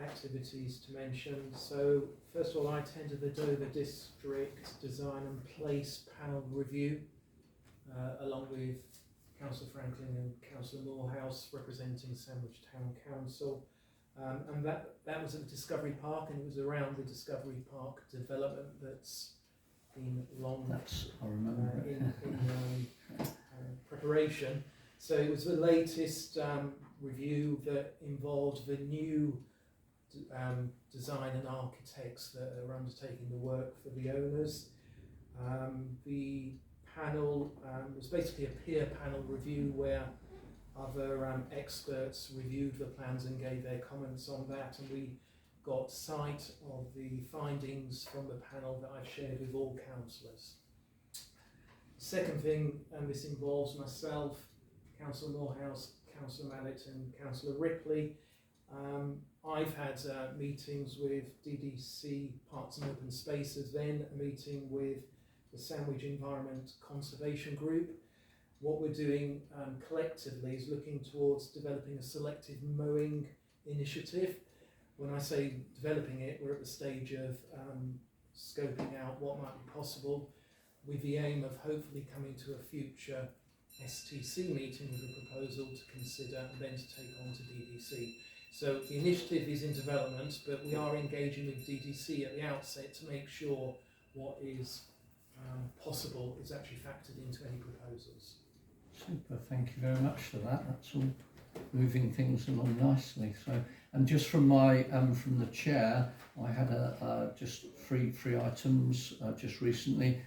activities to mention. So, first of all, I attended the Dover District Design and Place Panel Review, along with Councillor Franklin and Councillor Morehouse representing Sandwich Town Council. And that was at Discovery Park, and it was around the Discovery Park development that's been long I remember in preparation. So it was the latest review that involved the new design and architects that are undertaking the work for the owners. The panel was basically a peer panel review where other experts reviewed the plans and gave their comments on that, and we got sight of the findings from the panel that I've shared with all councillors. Second thing, and this involves myself, Councillor Morehouse, Councillor Mallet and Councillor Ripley. I've had meetings with DDC Parks and Open Spaces, then a meeting with the Sandwich Environment Conservation Group. What we're doing collectively is looking towards developing a selective mowing initiative. When I say developing it, we're at the stage of scoping out what might be possible, with the aim of hopefully coming to a future STC meeting with a proposal to consider and then to take on to DDC. So the initiative is in development, but we are engaging with DDC at the outset to make sure what is possible is actually factored into any proposals. Super, thank you very much for that. That's all moving things along nicely. So, and just from my from the chair, I had just three items just recently,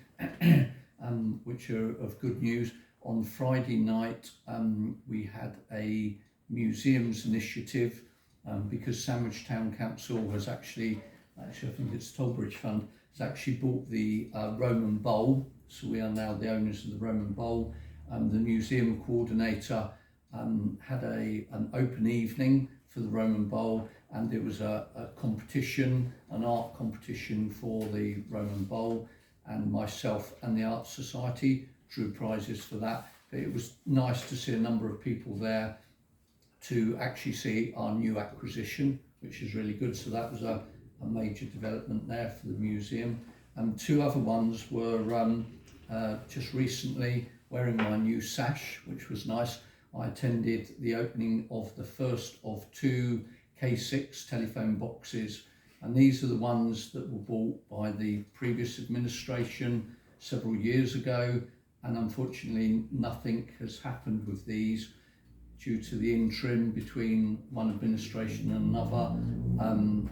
which are of good news. On Friday night, we had a museums initiative because Sandwich Town Council has actually I think it's Tollbridge Fund, has actually bought the Roman Bowl. So we are now the owners of the Roman Bowl. The museum coordinator had an open evening for the Roman Bowl, and there was a competition, an art competition for the Roman Bowl, and myself and the Art Society drew prizes for that. But it was nice to see a number of people there to actually see our new acquisition, which is really good. So that was a major development there for the museum. Two other ones were just recently wearing my new sash, which was nice. I attended the opening of the first of two K6 telephone boxes, and these are the ones that were bought by the previous administration several years ago, and unfortunately nothing has happened with these due to the interim between one administration and another.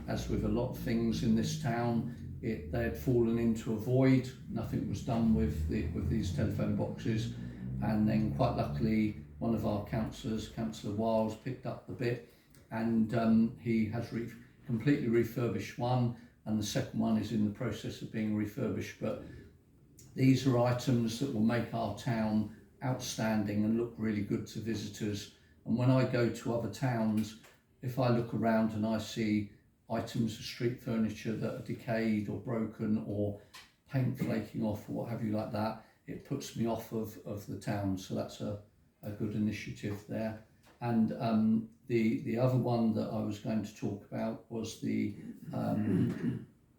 As with a lot of things in this town, they had fallen into a void. Nothing was done with these telephone boxes, and then quite luckily one of our councillors, Councillor Wiles, picked up the bit, and he has completely refurbished one, and the second one is in the process of being refurbished. But these are items that will make our town outstanding and look really good to visitors. And when I go to other towns, if I look around and I see items of street furniture that are decayed or broken or paint flaking off or what have you like that, it puts me off of the town. So that's a good initiative there. And the other one that I was going to talk about was the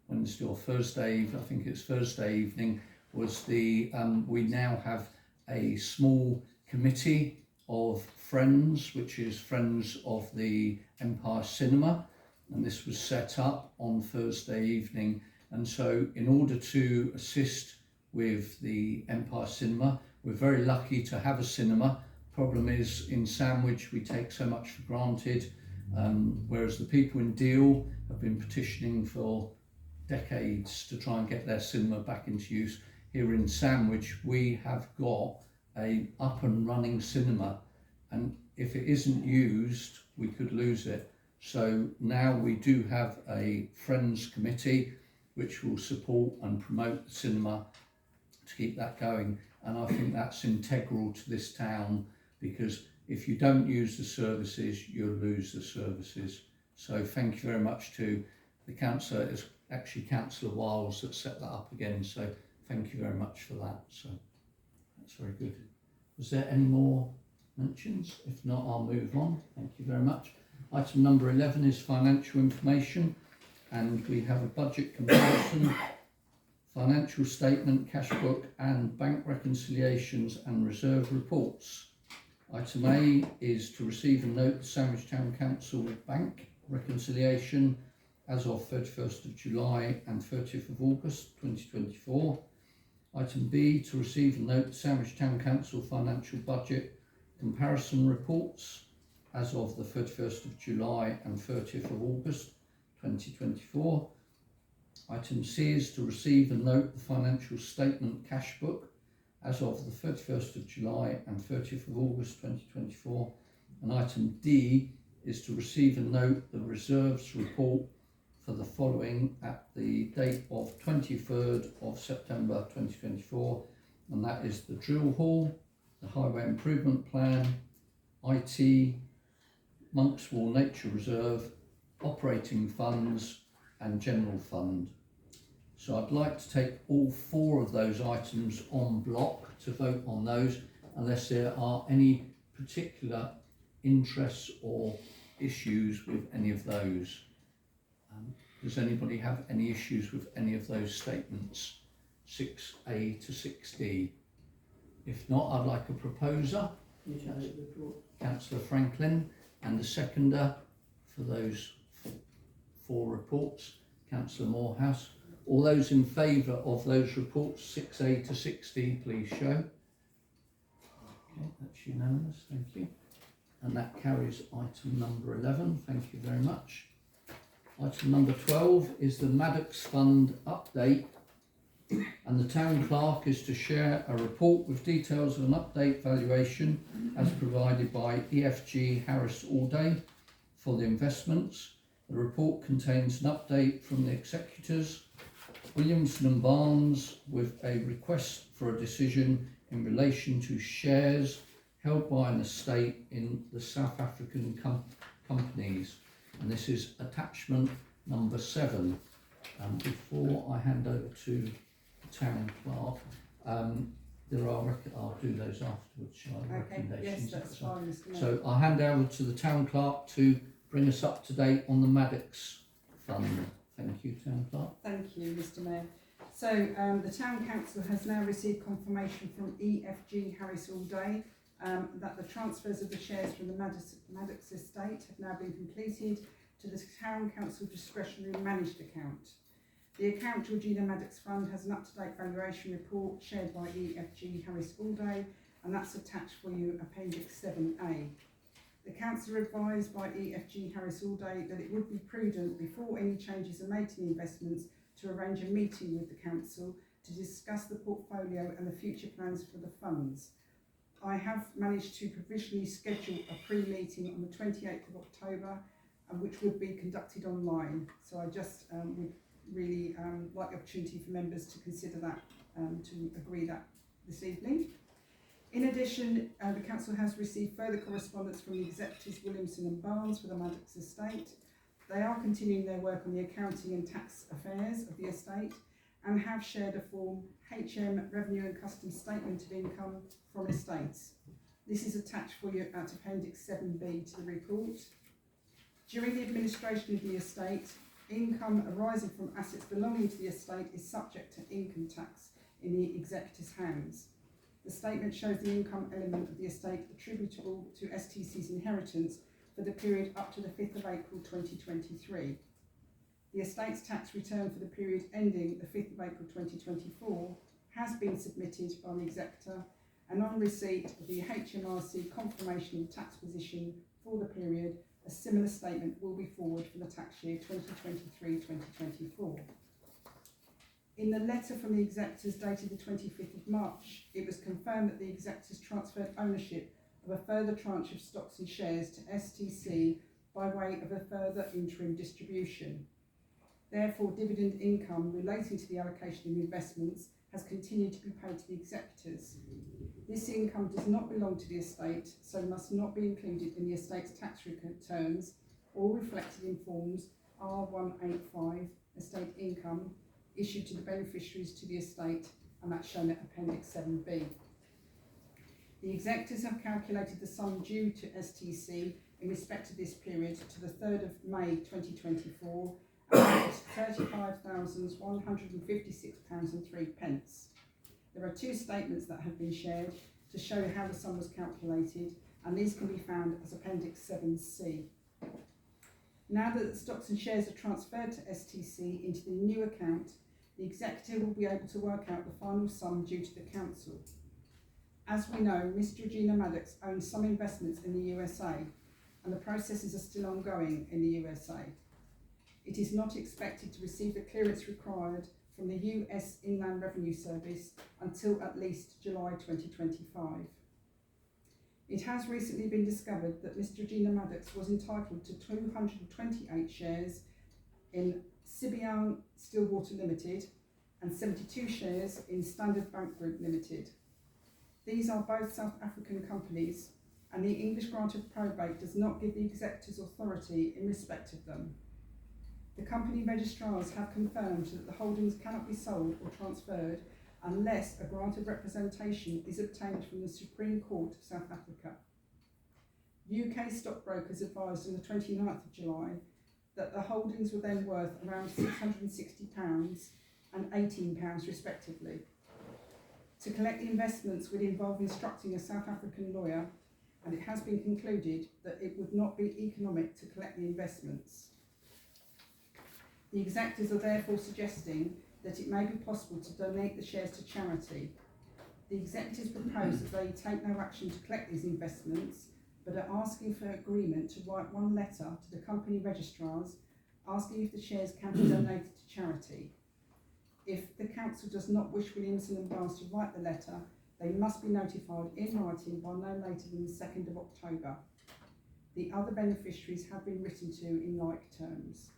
Wednesday or Thursday, I think it's Thursday evening, was the we now have a small committee of friends, which is Friends of the Empire Cinema, and this was set up on Thursday evening. And so in order to assist with the Empire Cinema, we're very lucky to have a cinema. Problem is, in Sandwich we take so much for granted, whereas the people in Deal have been petitioning for decades to try and get their cinema back into use. Here in Sandwich we have got a up and running cinema, and if it isn't used we could lose it. So now we do have a Friends Committee which will support and promote the cinema to keep that going, and I think that's integral to this town, because if you don't use the services you'll lose the services. So thank you very much to the councillor. It's actually Councillor Wiles that set that up again, so thank you very much for that. So that's very good. Was there any more mentions? If not, I'll move on. Thank you very much. Item number 11 is financial information, and we have a budget comparison, financial statement, cash book and bank reconciliations and reserve reports. Item A is to receive and note the Sandwich Town Council bank reconciliation as of 31st of July and 30th of August 2024. Item B, to receive and note the Sandwich Town Council financial budget comparison reports as of the 31st of July and 30th of August 2024. Item C is to receive and note the financial statement cash book as of the 31st of July and 30th of August 2024. And item D is to receive and note the reserves report for the following at the date of 23rd of September 2024, and that is the drill hall, the highway improvement plan, IT, Monkswall Nature Reserve, operating funds and general fund. So I'd like to take all four of those items en bloc to vote on those, unless there are any particular interests or issues with any of those. Does anybody have any issues with any of those statements, 6A to 6D? If not, I'd like a proposer, Councillor Franklin, and a seconder for those 4 reports, Councillor Morehouse. All those in favour of those reports, 6A to 6D, please show. Okay, that's unanimous, thank you. And that carries item number 11, thank you very much. Item number 12 is the Maddox Fund update, and the Town Clerk is to share a report with details of an update valuation as provided by EFG Harris Allday for the investments. The report contains an update from the executors, Williamson and Barnes, with a request for a decision in relation to shares held by an estate in the South African companies, and this is attachment number 7. Before I hand over to the Town Clerk, I'll do those afterwards, shall I? Okay, yes, that's fine, Mr. Mayor. So I'll hand over to the Town Clerk to bring us up to date on the Maddox Fund. Thank you, Town Clerk. Thank you, Mr. Mayor. So the Town Council has now received confirmation from EFG Harris Allday that the transfers of the shares from the Maddox estate have now been completed to the Town Council discretionary managed account. The account Georgina Maddox Fund has an up-to-date valuation report shared by EFG Harris Allday, and that's attached for you, Appendix 7A. The Council are advised by EFG Harris Allday that it would be prudent before any changes are made to the investments to arrange a meeting with the Council to discuss the portfolio and the future plans for the funds. I have managed to provisionally schedule a pre-meeting on the 28th of October, which would be conducted online. So I just would really like the opportunity for members to consider that, to agree that this evening. In addition, the Council has received further correspondence from the executors Williamson and Barnes for the Maddox estate. They are continuing their work on the accounting and tax affairs of the estate and have shared a form HM Revenue and Customs Statement of Income from Estates. This is attached for you at Appendix 7B to the report. During the administration of the estate, income arising from assets belonging to the estate is subject to income tax in the executor's hands. The statement shows the income element of the estate attributable to STC's inheritance for the period up to the 5th of April 2023. The estate's tax return for the period ending the 5th of April 2024 has been submitted by the executor, and on receipt of the HMRC confirmation of tax position for the period, a similar statement will be forwarded for the tax year 2023-2024. In the letter from the executors dated the 25th of March, it was confirmed that the executors transferred ownership of a further tranche of stocks and shares to STC by way of a further interim distribution. Therefore, dividend income relating to the allocation of investments has continued to be paid to the executors. This income does not belong to the estate, so must not be included in the estate's tax returns or reflected in forms R185, estate income, issued to the beneficiaries to the estate, and that's shown at Appendix 7B. The executors have calculated the sum due to STC in respect of this period to the 3rd of May 2024 at £35,156.03. There are 2 statements that have been shared to show how the sum was calculated, and these can be found as Appendix 7C. Now that the stocks and shares are transferred to STC into the new account, the executor will be able to work out the final sum due to the council. As we know, Miss Georgina Maddox owns some investments in the USA, and the processes are still ongoing in the USA. It is not expected to receive the clearance required from the US Inland Revenue Service until at least July 2025. It has recently been discovered that Miss Georgina Maddox was entitled to 228 shares in Sibian Stillwater Limited and 72 shares in Standard Bank Group Limited. These are both South African companies, and the English grant of probate does not give the executors authority in respect of them. The company registrars have confirmed that the holdings cannot be sold or transferred unless a grant of representation is obtained from the Supreme Court of South Africa. UK stockbrokers advised on the 29th of July that the holdings were then worth around £660 and £18 respectively. To collect the investments would involve instructing a South African lawyer, and it has been concluded that it would not be economic to collect the investments. The executors are therefore suggesting that it may be possible to donate the shares to charity. The executors propose that they take no action to collect these investments, but are asking for agreement to write one letter to the company registrars asking if the shares can be donated to charity. If the council does not wish Williamson and Barnes to write the letter, they must be notified in writing by no later than the 2nd of October. The other beneficiaries have been written to in like terms.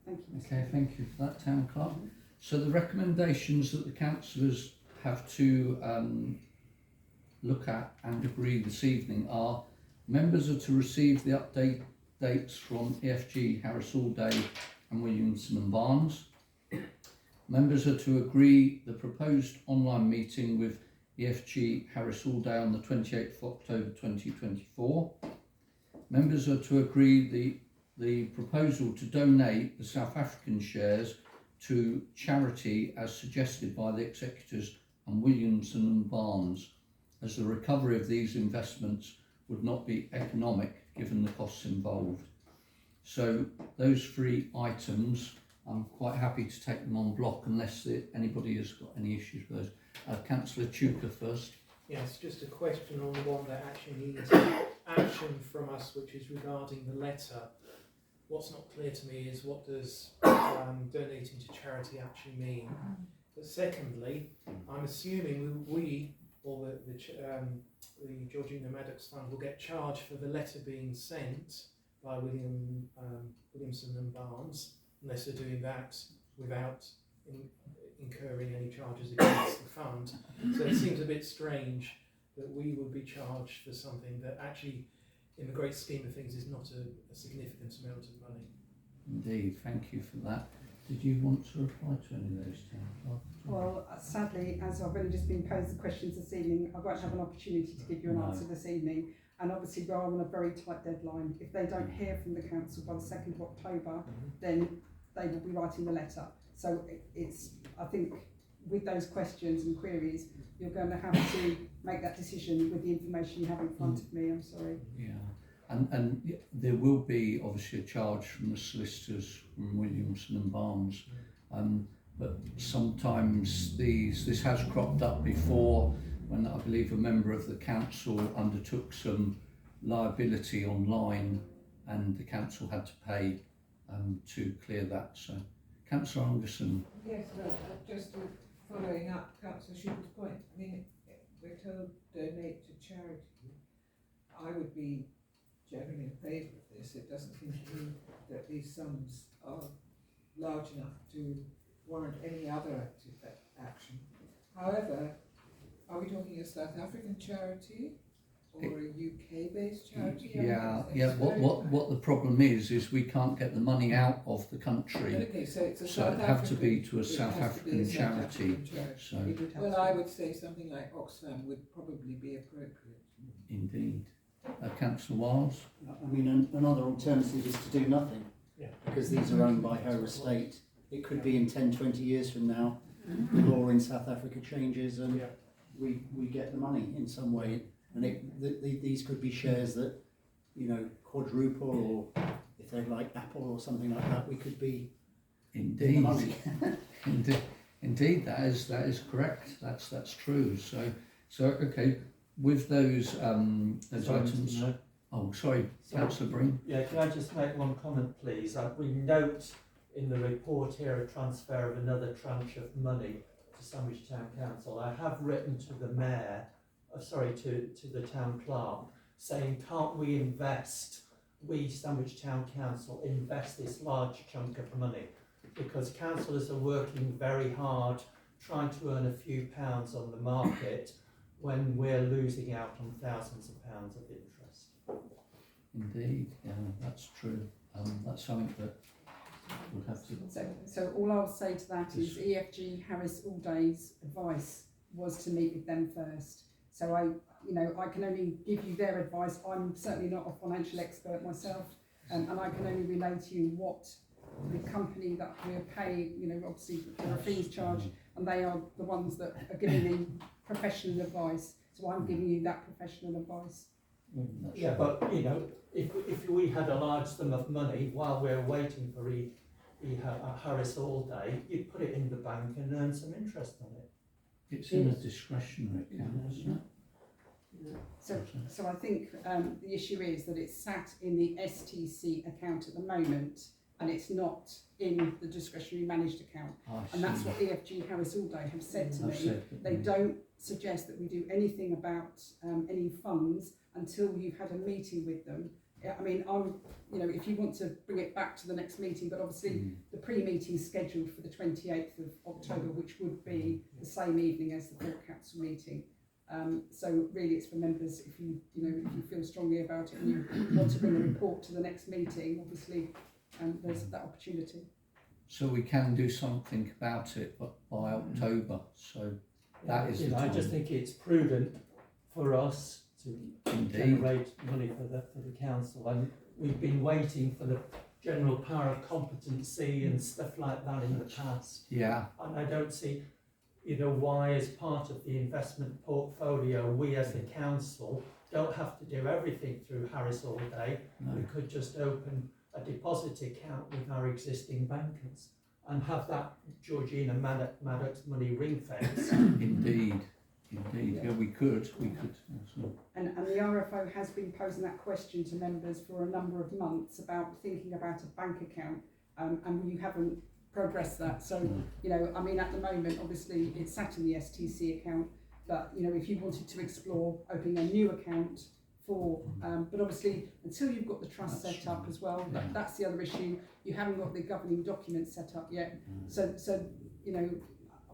Thank you, Mr. Okay, thank you for that, Town Clerk. So the recommendations that the councillors have to look at and agree this evening are: members are to receive the update dates from EFG, Harris Allday and Williamson and Barnes. Members are to agree the proposed online meeting with EFG, Harris Allday on the 28th of October 2024. Members are to agree the proposal to donate the South African shares to charity as suggested by the executors and Williamson and Barnes, as the recovery of these investments would not be economic given the costs involved. So those three items, I'm quite happy to take them en bloc unless anybody has got any issues with those. Councillor Chuka first. Yes, just a question on the one that actually needs action from us, which is regarding the letter. What's not clear to me is what does donating to charity actually mean? But secondly, I'm assuming we or the Georgina Maddox Fund will get charged for the letter being sent by Williamson and Barnes, unless they're doing that without incurring any charges against the fund. So it seems a bit strange that we would be charged for something that actually, in the great scheme of things, is not a significant amount of money. Indeed, thank you for that. Did you want to reply to any of those, Town Clerk? Well, sadly, as I've only just been posed the questions this evening, I won't have an opportunity to give you an answer this evening. And obviously, we are on a very tight deadline. If they don't hear from the council by the 2nd of October, then they will be writing the letter. So I think with those questions and queries, you're going to have to make that decision with the information you have in front of me. I'm sorry. Yeah, and there will be obviously a charge from the solicitors from Williamson and Barnes, but sometimes this has cropped up before when I believe a member of the council undertook some liability online and the council had to pay to clear that. So, Councillor Anderson. Yes, well, just following up Councillor Schubert's point, I mean, we're told donate to charity. I would be generally in favour of this. It doesn't seem to me that these sums are large enough to warrant any other active action. However, are we talking a South African charity or a UK-based charity? Yeah. What the problem is we can't get the money out of the country. Okay, so it's a so it'd have to be to a South African charity. So well, I would say something like Oxfam would probably be appropriate. Indeed. Councillor Wiles. I mean, another alternative is to do nothing, because these are owned by her estate. It could be in 10, 20 years from now, the law in South Africa changes and we get the money in some way. And these could be shares that, quadruple, or if they like Apple or something like that, we could be in the money. Indeed, that is correct. That's true. So okay, with those items. Oh, sorry, Councillor Breen. Yeah, can I just make one comment, please? We note in the report here a transfer of another tranche of money to Sandwich Town Council. I have written to the mayor, to the town clerk, saying, can't we Sandwich Town Council, invest this large chunk of money? Because councillors are working very hard trying to earn a few pounds on the market when we're losing out on thousands of pounds of interest. Indeed, yeah, that's true. That's something that we'll have to... So all I'll say to that is EFG Harris Allday's advice was to meet with them first. So I can only give you their advice. I'm certainly not a financial expert myself, and I can only relay to you what the company that we're paying, you know, obviously there are fees charged, and they are the ones that are giving me professional advice. So I'm giving you that professional advice. Yeah, but you know, if we had a large sum of money while we're waiting for Harris all day, you'd put it in the bank and earn some interest on it. It's in a discretionary account, isn't it? So I think the issue is that it's sat in the STC account at the moment, and it's not in the discretionary managed account. And that's what EFG Harris Allday have said to me. They don't suggest that we do anything about any funds until you've had a meeting with them. I mean, you know, if you want to bring it back to the next meeting, but obviously the pre-meeting is scheduled for the 28th of October, which would be the same evening as the full council meeting. So really it's for members, if you feel strongly about it and you want to bring a report to the next meeting, obviously there's that opportunity. So we can do something about it by October, so that is the time. I just think it's prudent for us to generate money for the council, and we've been waiting for the general power of competency and stuff like that in the past. Yeah. And I don't see, you know, why as part of the investment portfolio we as the council don't have to do everything through Harris Allday. No. We could just open a deposit account with our existing bankers and have that Georgina Maddox money ring fence. Indeed, yeah, we could. And the RFO has been posing that question to members for a number of months about thinking about a bank account, and you haven't progressed that. So, you know, I mean, at the moment, obviously, it's sat in the STC account, but, you know, if you wanted to explore opening a new account for, but obviously, until you've got the trust set up as well, that's the other issue. You haven't got the governing documents set up yet. So you know,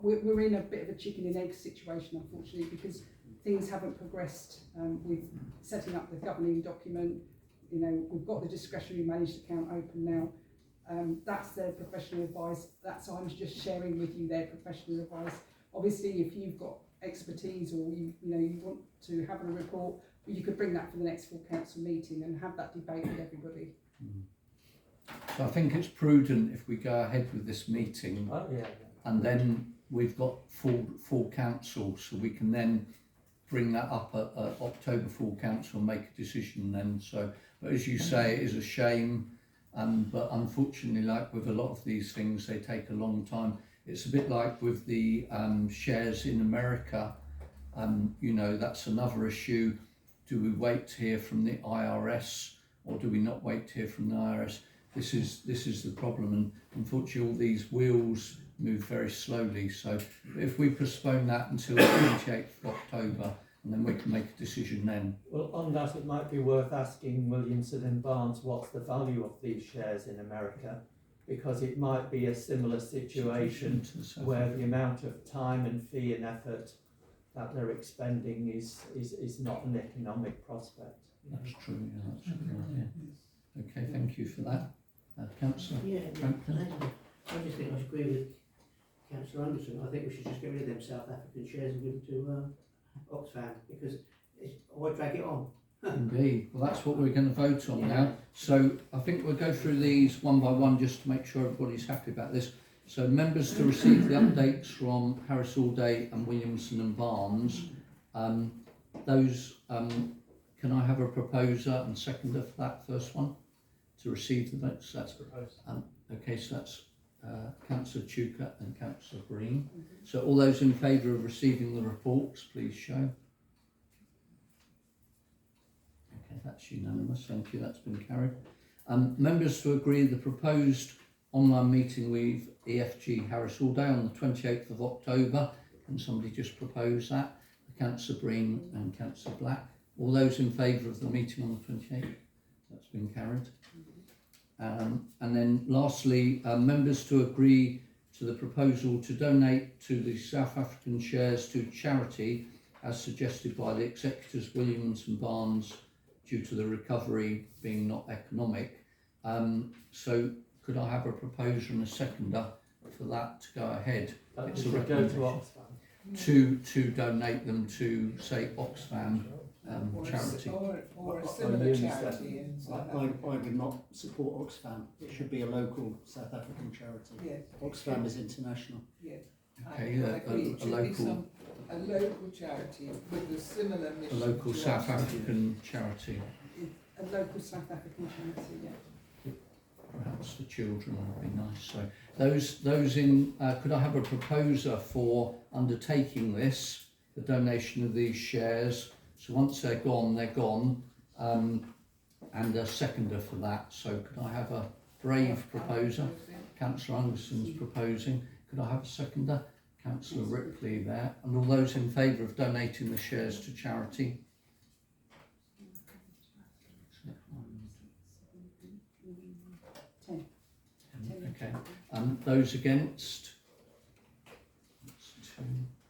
we're in a bit of a chicken and egg situation, unfortunately, because things haven't progressed with setting up the governing document. You know, we've got the discretionary managed account open now. That's their professional advice. I'm just sharing with you their professional advice. Obviously, if you've got expertise or you want to have a report, you could bring that for the next full council meeting and have that debate with everybody. So I think it's prudent if we go ahead with this meeting, and then we've got full council, so we can then bring that up at October full council and make a decision then. So, but as you say, it is a shame, but unfortunately, like with a lot of these things, they take a long time. It's a bit like with the shares in America. You know, that's another issue. Do we wait to hear from the IRS, or do we not wait to hear from the IRS? This is the problem, and unfortunately all these wheels move very slowly. So if we postpone that until the 28th of October, and then we can make a decision then. Well, on that, it might be worth asking Williamson and Barnes what's the value of these shares in America, because it might be a similar situation where the amount of time and fee and effort that they're expending is not an economic prospect. That's true, yeah, that's true, yeah. Okay, thank you for that. Councillor Frampton? I just think I agree with Councillor Anderson. I think we should just get rid of them South African shares and give them to Oxfam, because why drag it on? Indeed. Well, that's what we're going to vote on now. So I think we'll go through these one by one just to make sure everybody's happy about this. So members to receive the updates from Harris Allday and Williamson and Barnes. Can I have a proposer and seconder for that first one? To receive the votes, that's proposed. Okay, so that's Councillor Chuka and Councillor Green. So all those in favour of receiving the reports, please show. Okay, that's unanimous. Thank you. That's been carried. Members to agree the proposed online meeting with EFG Harris Allday on the 28th of October. Can somebody just propose that? Councillor Green and Councillor Black. All those in favour of the meeting on the 28th? That's been carried. And then lastly, members to agree to the proposal to donate to the South African shares to charity as suggested by the executors Williams and Barnes due to the recovery being not economic. So could I have a proposer and a seconder for that to go ahead? It's a recommendation to donate them to, say, Oxfam charity. Or a I similar use charity in I, South I, Africa. I would not support Oxfam. It should be a local South African charity. Yes. Oxfam is international. Yes. Okay, I agree. It should be local, a local charity with a similar a mission. local to South us. African charity. A local South African charity, yeah. Perhaps the children would be nice. So those in, could I have a proposer for undertaking this, the donation of these shares? So once they're gone, they're gone, and a seconder for that. So could I have a brave proposer? Councillor Anderson's proposing. Could I have a seconder? Councillor Ripley there. And all those in favour of donating the shares to charity? Okay. Those against? That's two.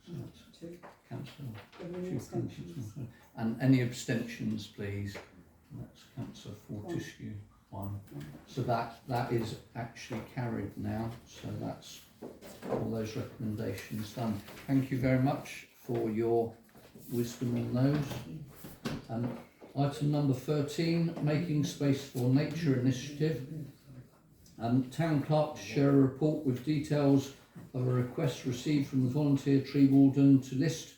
So that's Two. Councillor. And any abstentions, please? And that's Councillor Fortescue, one. So that is actually carried now. So that's all those recommendations done. Thank you very much for your wisdom on those. Item number 13, Making Space for Nature Initiative. Town Clerk to share a report with details of a request received from the volunteer tree warden to list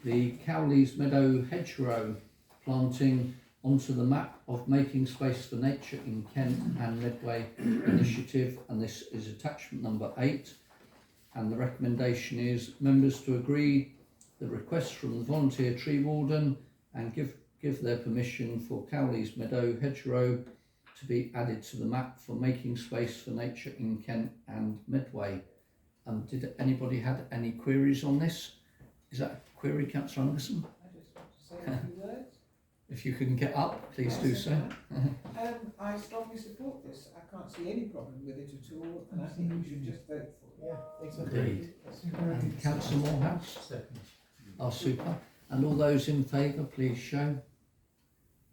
the Cowleys Meadow hedgerow planting onto the map of Making Space for Nature in Kent and Medway initiative, and this is attachment number 8. And the recommendation is members to agree the request from the volunteer tree warden and give their permission for Cowleys Meadow hedgerow to be added to the map for Making Space for Nature in Kent and Medway. Did anybody had any queries on this? Is that a query, Councillor Anderson? I just want to say a few words. If you can get up, please do so. I strongly support this. I can't see any problem with it at all, and I think we should just vote for it. Yeah, exactly. Indeed. Councillor Morehouse? Second. Oh, super. And all those in favour, please show.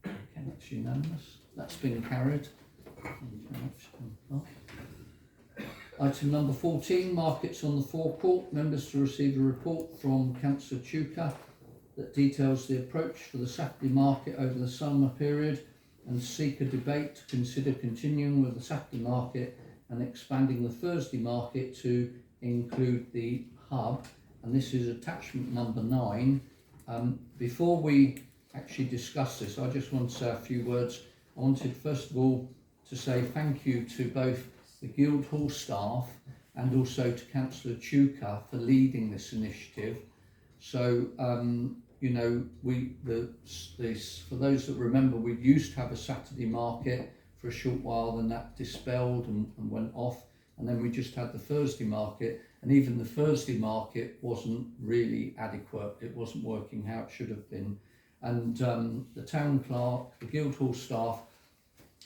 Okay, that's unanimous. That's been carried. Thank you very much. Item number 14, Markets on the Forecourt. Members to receive a report from Councillor Chuka that details the approach for the Saturday market over the summer period and seek a debate to consider continuing with the Saturday market and expanding the Thursday market to include the hub. And this is attachment number 9. Before we actually discuss this, I just want to say a few words. I wanted first of all to say thank you to both the Guildhall staff and also to Councillor Chuka for leading this initiative. So, you know, for those that remember, we used to have a Saturday market for a short while, then that dispelled and went off, and then we just had the Thursday market, and even the Thursday market wasn't really adequate. It wasn't working how it should have been. And the town clerk, the Guildhall staff,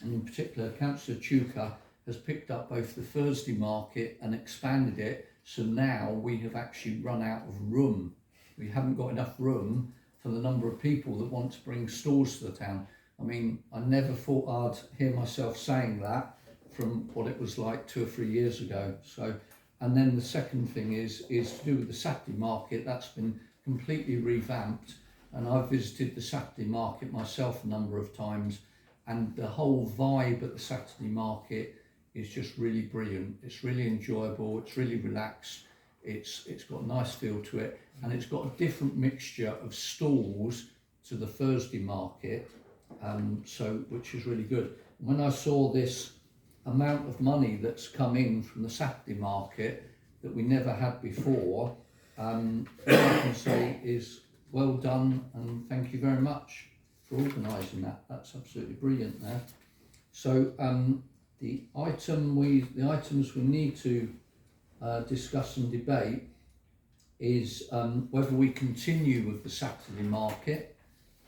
and in particular Councillor Chuka, has picked up both the Thursday market and expanded it, so now we have actually run out of room. We haven't got enough room for the number of people that want to bring stores to the town. I mean, I never thought I'd hear myself saying that from what it was like 2 or 3 years ago. So, and then the second thing is to do with the Saturday market. That's been completely revamped, and I've visited the Saturday market myself a number of times, and the whole vibe at the Saturday market is just really brilliant. It's really enjoyable, it's really relaxed, it's got a nice feel to it, and it's got a different mixture of stalls to the Thursday market, which is really good. When I saw this amount of money that's come in from the Saturday market that we never had before, all I can say is well done and thank you very much for organising that. That's absolutely brilliant there. So the items we need to discuss and debate is whether we continue with the Saturday market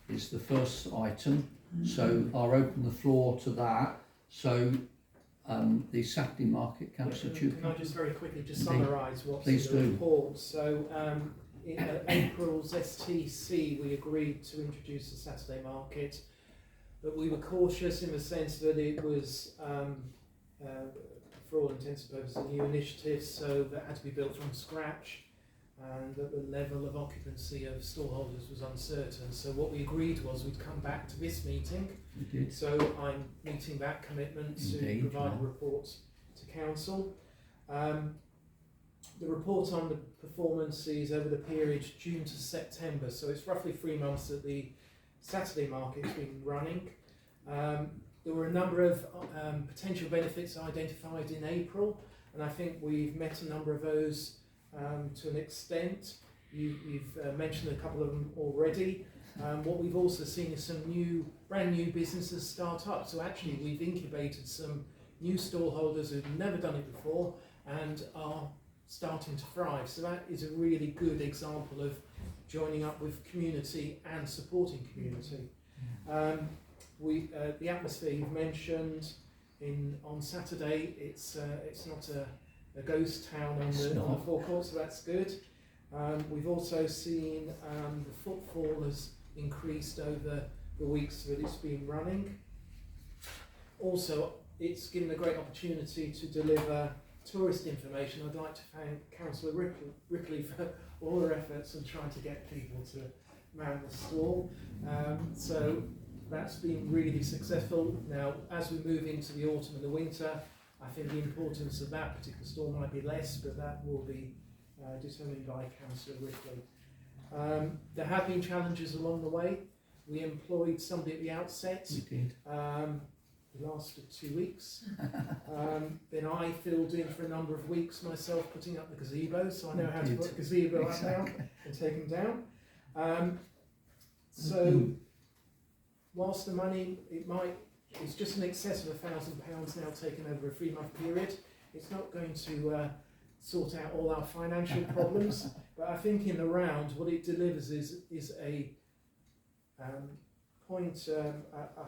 is the first item. So I'll open the floor to that. So the Saturday market, Councillor Chuka. Can I just very quickly just summarise what's Please in the do. report? So in April's STC we agreed to introduce the Saturday market, but we were cautious in the sense that it was for all intents and purposes a new initiative, so that had to be built from scratch. and that the level of occupancy of stallholders was uncertain. So what we agreed was we'd come back to this meeting. You did. So I'm meeting that commitment Indeed, to provide yeah. a report to council. The report on the performances over the period June to September, so it's roughly 3 months that the Saturday market's been running. There were a number of potential benefits identified in April, and I think we've met a number of those to an extent. You've mentioned a couple of them already. What we've also seen is some brand new businesses start up. So actually we've incubated some new stallholders who've never done it before and are starting to thrive. So that is a really good example of joining up with community and supporting community. The atmosphere you've mentioned on Saturday, it's not a ghost town on the forecourt, so that's good. We've also seen the footfall has increased over the weeks that it's been running. Also, it's given a great opportunity to deliver tourist information. I'd like to thank Councillor Ripley for all her efforts in trying to get people to man the stall. So that's been really successful. Now, as we move into the autumn and the winter, I think the importance of that particular stall might be less, but that will be determined by Councillor Ripley. There have been challenges along the way. We employed somebody at the outset. We did. It lasted 2 weeks. Then I filled in for a number of weeks myself, putting up the gazebo, so I know how to put a gazebo up now and take them down. So whilst the money, it's just in excess of £1,000 now taken over a 3-month period, it's not going to sort out all our financial problems, but I think in the round what it delivers is a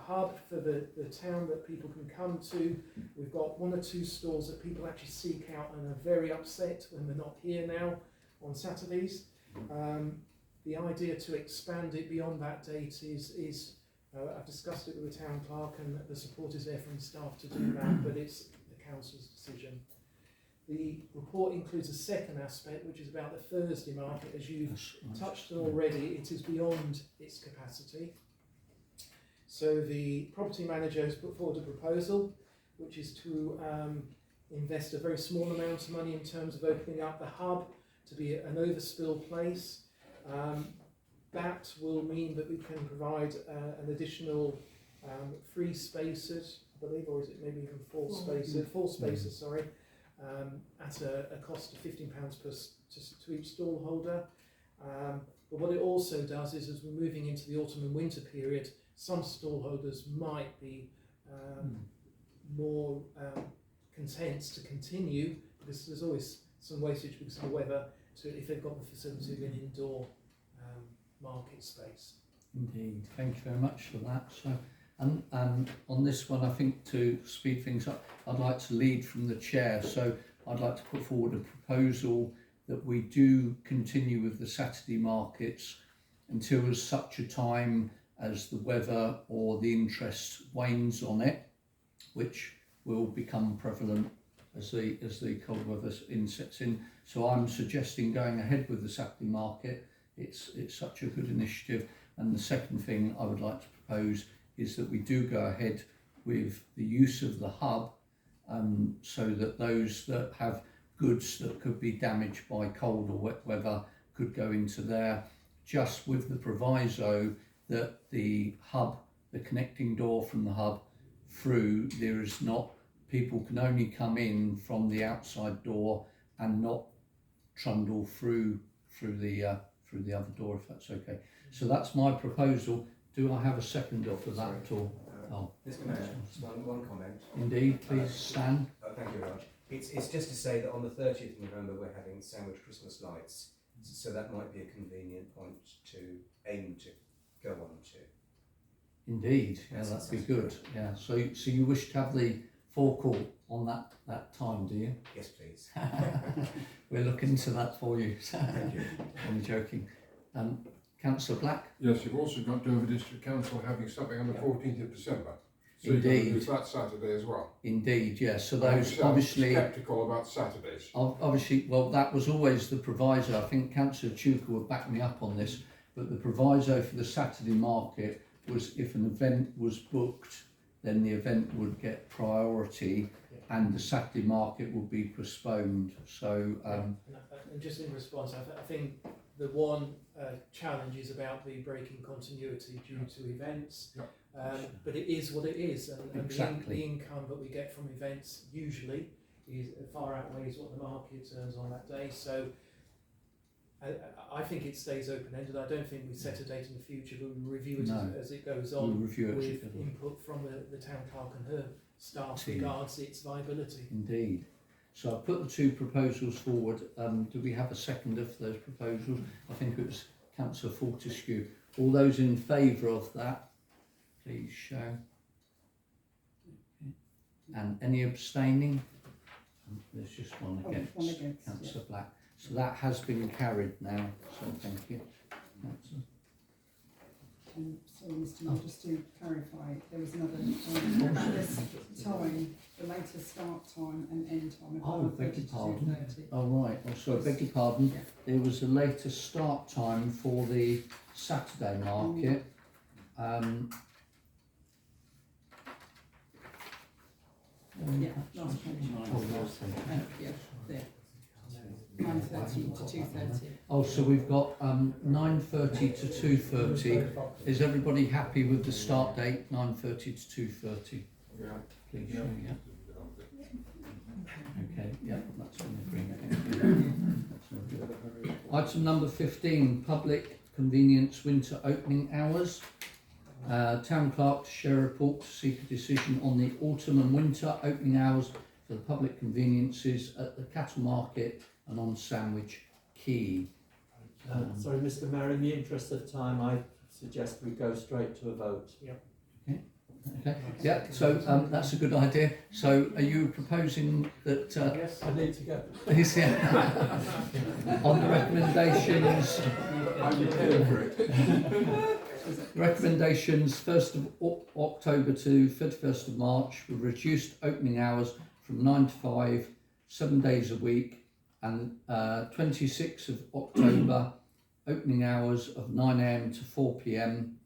hub for the town that people can come to. We've got 1 or 2 stalls that people actually seek out and are very upset when we're not here now on Saturdays. The idea to expand it beyond that date is I've discussed it with the town clerk, and the support is there from staff to do that, but it's the council's decision. The report includes a second aspect, which is about the Thursday market. As you've touched on already, it is beyond its capacity. So the property manager has put forward a proposal, which is to invest a very small amount of money in terms of opening up the hub to be an overspill place. That will mean that we can provide an additional 3 spaces, I believe, or is it maybe even 4 spaces? 4 spaces, sorry, at a cost of £15 to each stall holder. But what it also does is, as we're moving into the autumn and winter period, some stall holders might be more content to continue, because there's always some wastage because of the weather, if they've got the facility of an indoor market space. Indeed, thank you very much for that. So, and on this one, I think to speed things up, I'd like to lead from the chair. So I'd like to put forward a proposal that we do continue with the Saturday markets until such a time as the weather or the interest wanes on it, which will become prevalent as the cold weather sets in. So I'm suggesting going ahead with the Saturday market. It's such a good initiative. And the second thing I would like to propose is that we do go ahead with the use of the hub, so that those that have goods that could be damaged by cold or wet weather could go into there, just with the proviso that the hub, the connecting door from the hub through, there is not, people can only come in from the outside door and not trundle through the other door, if that's okay. So that's my proposal. Do I have a seconder for that at all? Mr. Mayor, just one comment. Indeed, please, Stan. Thank you very much. It's just to say that on the 30th of November we're having Sandwich Christmas lights, so that might be a convenient point to aim to go on to. Indeed, yeah, that'd be good. Yeah, so you wish to have the forecourt on that time, do you? Yes, please. We'll look into that for you. Thank you. I'm joking. Councillor Black? Yes, you've also got Dover District Council having something on the 14th of December. So you're going to Indeed. use that Saturday as well? Indeed, yes. So those I'm obviously, sceptical about Saturdays. obviously, well, that was always the proviso. I think Councillor Chuka would back me up on this, but the proviso for the Saturday market was if an event was booked, then the event would get priority, and the Saturday market would be postponed. So, and just in response, I think the one challenge is about the breaking continuity due to events. But it is what it is, and Exactly. the income that we get from events usually is far outweighs what the market earns on that day. So I think it stays open-ended. I don't think we set a date in the future, but we review it as it goes on, we'll review it with input from the town clerk and her staff regards its viability. Indeed. So I put the two proposals forward. Do we have a seconder for those proposals? I think it was Councillor Fortescue. All those in favour of that, please show. Okay. And any abstaining? There's just one against, one against, Councillor Black. So that has been carried now, so thank you. Sorry, Mr. Mayor, just to clarify, there was another time, the later start time and end time of 9:30 to 2:30. Oh right, oh sorry, beg your pardon. There was a later start time for the Saturday market. Yeah, last page. Yeah, there. 9:30 to 2:30. Oh, so we've got 9:30 to 2:30. Is everybody happy with the start date, 9:30 to 2:30? Yeah. Please show, yeah. Okay, yeah, that's an agreement. Item number 15, public convenience winter opening hours. Town clerk to share a report to seek a decision on the autumn and winter opening hours for the public conveniences at the cattle market and on Sandwich Quay. Sorry, Mr. Mayor, in the interest of time, I suggest we go straight to a vote. Okay, yeah, so that's a good idea. So are you proposing that... Yes, I need to go. On the recommendations... I'm prepared for it. Recommendations 1st of October to 31st of March with reduced opening hours from 9 to 5, 7 days a week, and 26th of October opening hours of 9 a.m. to 4 p.m.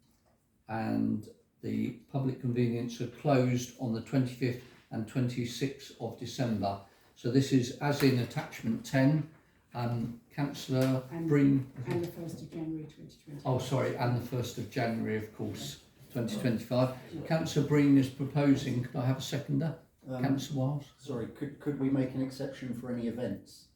and the public convenience are closed on the 25th and 26th of December. So this is as in attachment 10. Councillor Breen. And the 1st of January 2020. Oh, sorry, and the 1st of January, of course, 2025. Councillor Breen is proposing. Could I have a seconder? Councillor Wiles. Sorry, could we make an exception for any events?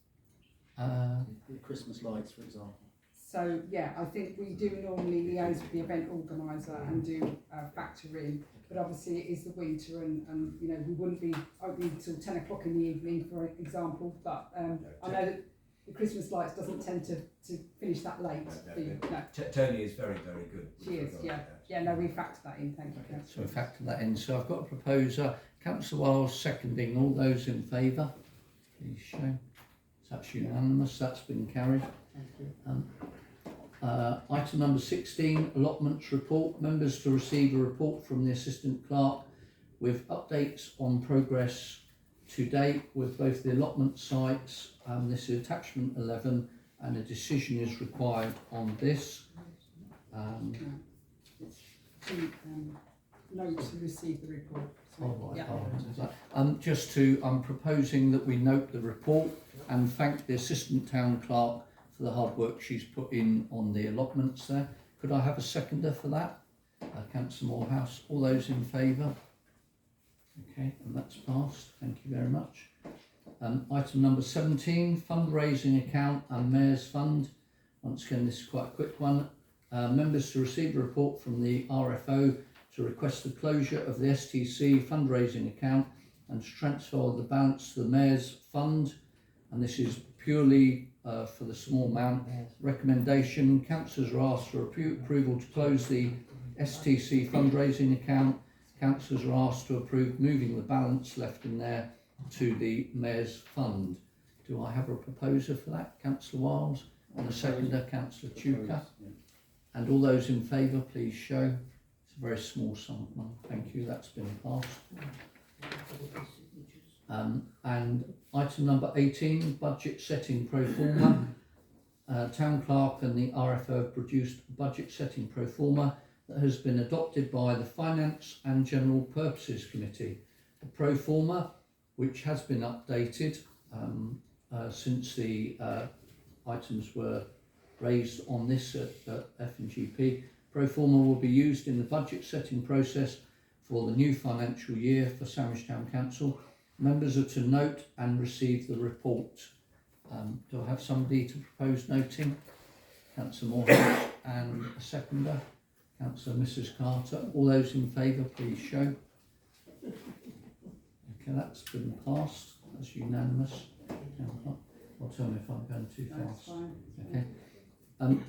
Christmas lights, for example. So yeah, I think we do normally liaise with the event organiser and do factor in, but obviously it is the winter and you know we wouldn't be opening until 10 o'clock in the evening, for example, but I know that the Christmas lights doesn't tend to finish that late. Tony is very, very good. She is, yeah. Yeah, no, we factor that in, thank you, Councillor. So we factor that in. So I've got a proposer, Councillor Wiles seconding. All those in favour, please show. That's unanimous, that's been carried. Thank you. Item number 16, allotments report. Members to receive a report from the Assistant Clerk with updates on progress to date with both the allotment sites. This is attachment 11 and a decision is required on this. Note to receive the report. I'm proposing that we note the report and thank the Assistant Town Clerk for the hard work she's put in on the allotments there. Could I have a seconder for that? Councillor Morehouse. All those in favour? Okay, and that's passed. Thank you very much. Item number 17, fundraising account and Mayor's Fund. Once again, this is quite a quick one. Members to receive a report from the RFO to request the closure of the STC fundraising account and to transfer the balance to the Mayor's Fund. And this is purely for the small amount. Recommendation, councillors are asked for approval to close the STC fundraising account. Councillors are asked to approve moving the balance left in there to the Mayor's Fund. Do I have a proposer for that? Councillor Wiles and a seconder, Councillor Chuka. And all those in favour, please show. It's a very small sum of money. Thank you, that's been passed. And item number 18, budget setting pro forma. Town Clerk and the RFO have produced a budget setting pro forma that has been adopted by the Finance and General Purposes Committee. The pro forma, which has been updated since the items were raised on this at F&GP. Pro forma will be used in the budget setting process for the new financial year for Sandwich Town Council. Members are to note and receive the report. Do I have somebody to propose noting? Councillor Morehouse and a seconder. Councillor Mrs Carter. All those in favour, please show. Okay, that's been passed. That's unanimous. I'll tell me if I'm going too fast. Okay.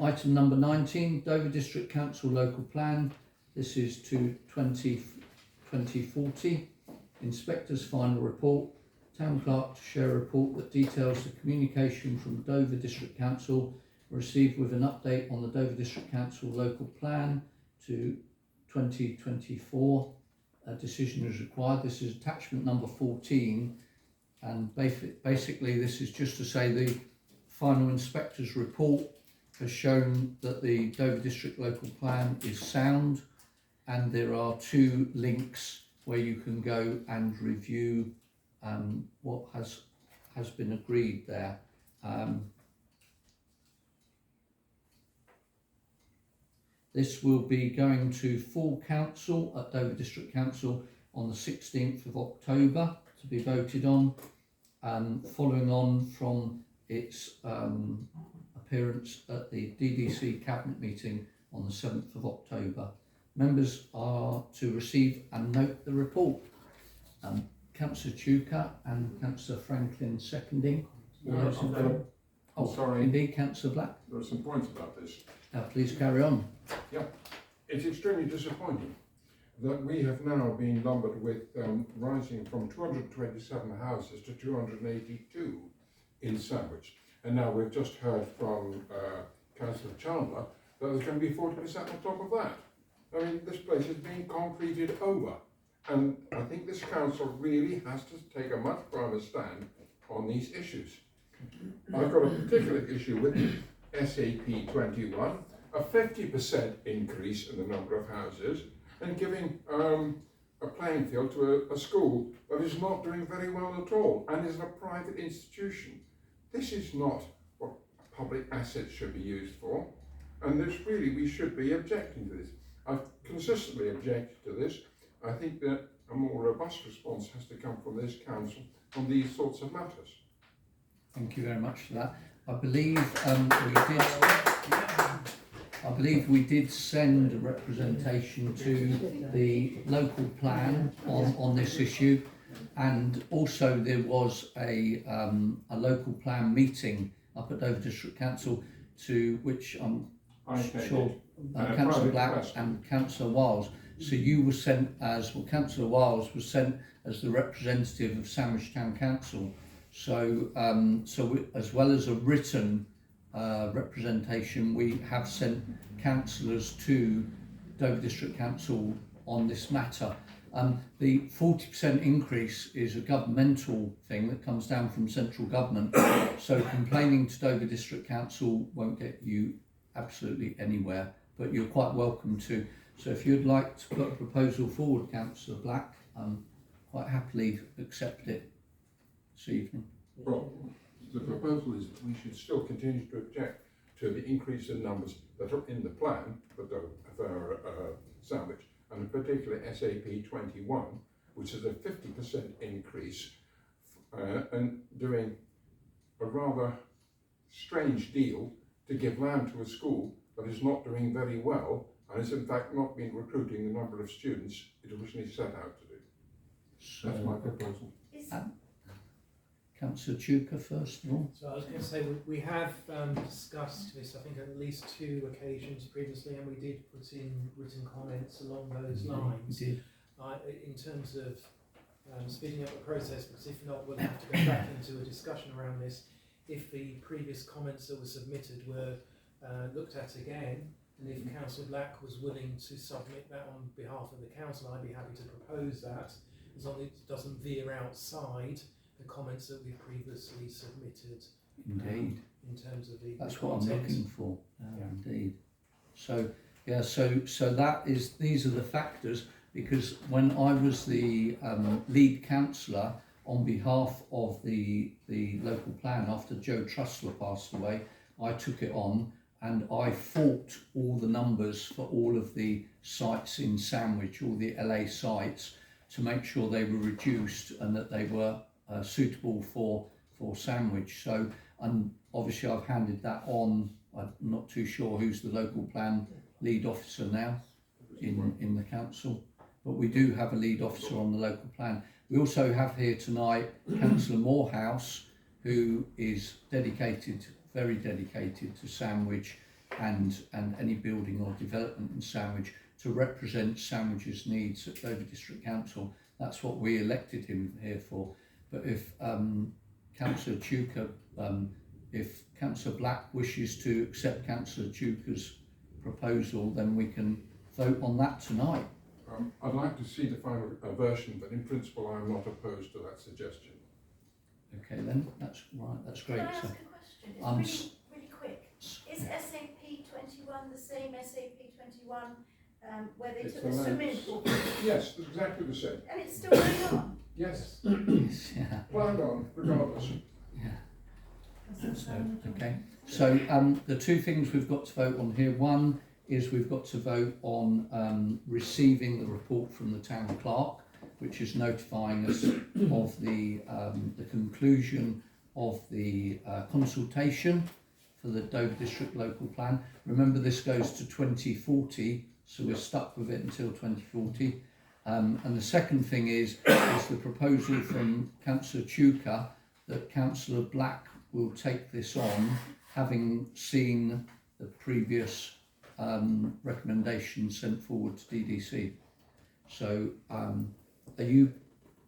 Item number 19, Dover District Council Local Plan. This is to 2040. Inspector's final report. Town Clerk to share a report that details the communication from Dover District Council received with an update on the Dover District Council Local Plan to 2024. A decision is required. This is attachment number 14, and basically this is just to say the final inspector's report has shown that the Dover District Local Plan is sound, and there are 2 links where you can go and review what has been agreed there. This will be going to full council at Dover District Council on the 16th of October to be voted on, following on from its appearance at the DDC Cabinet meeting on the 7th of October. Members are to receive and note the report. Councillor Chuka and Councillor Franklin seconding. Sorry. Indeed, Councillor Black. There are some points about this. Please carry on. Yeah, it's extremely disappointing that we have now been lumbered with rising from 227 houses to 282 in Sandwich. And now we've just heard from Councillor Chandler that there's going to be 40% on top of that. I mean, this place is being concreted over. And I think this council really has to take a much firmer stand on these issues. I've got a particular issue with SAP 21, a 50% increase in the number of houses, and giving a playing field to a school that is not doing very well at all and is a private institution. This is not what public assets should be used for, and this really, we should be objecting to this. I've consistently objected to this. I think that a more robust response has to come from this council on these sorts of matters. Thank you very much for that. I believe we did send a representation to the local plan on this issue, and also there was a local plan meeting up at Dover District Council to which I'm sure Councillor Black and Councillor Wiles. So you were sent as, well, Councillor Wiles was sent as the representative of Sandwich Town Council. So, as well as a written representation, we have sent councillors to Dover District Council on this matter. The 40% increase is a governmental thing that comes down from central government. So complaining to Dover District Council won't get you absolutely anywhere, but you're quite welcome to. So if you'd like to put a proposal forward, Councillor Black, quite happily accept it this evening. Well, the proposal is that we should still continue to object to the increase in numbers that are in the plan for Sandwich, and in particular SAP 21, which is a 50% increase, and doing a rather strange deal to give land to a school that is not doing very well and is in fact not been recruiting the number of students it originally set out to do. So, that's my proposal. Councillor Chuka first of all. So I was going to say we have discussed this, I think, at least 2 occasions previously, and we did put in written comments along those lines. We did. In terms of speeding up the process, because if not, we'll have to go back into a discussion around this. If the previous comments that were submitted were looked at again, And if Councillor Black was willing to submit that on behalf of the council, I'd be happy to propose that, as long as it doesn't veer outside the comments that we've previously submitted. Indeed. In terms of the That's what I'm content. looking for. Indeed. So yeah, so that is, these are the factors, because when I was the lead councillor on behalf of the local plan after Joe Trussler passed away, I took it on and I fought all the numbers for all of the sites in Sandwich, all the LA sites, to make sure they were reduced and that they were suitable for Sandwich. So, and obviously I've handed that on. I'm not too sure who's the local plan lead officer now in the council, but we do have a lead officer on the local plan. We also have here tonight Councillor Morehouse, who is dedicated, very dedicated to Sandwich and any building or development in Sandwich, to represent Sandwich's needs at Dover District Council. That's what we elected him here for. But if Councillor Chuka, if Councillor Black wishes to accept Councillor Chuka's proposal, then we can vote on that tonight. I'd like to see the final version, but in principle I'm not opposed to that suggestion. Okay then, that's right, that's great. Can I ask So, a question? It's really quick. Is SAP 21 the same SAP 21 where they took the swimming pool? Yes, exactly the same. And it's still going on? Yes. yeah. Planned on, regardless. Yeah. So, okay. So the two things we've got to vote on here. One is we've got to vote on receiving the report from the town clerk, which is notifying us of the conclusion of the consultation for the Dover District Local Plan. Remember, this goes to 2040, so we're stuck with it until 2040. And the second thing is the proposal from Councillor Chuka that Councillor Black will take this on, having seen the previous recommendations sent forward to DDC. So, are you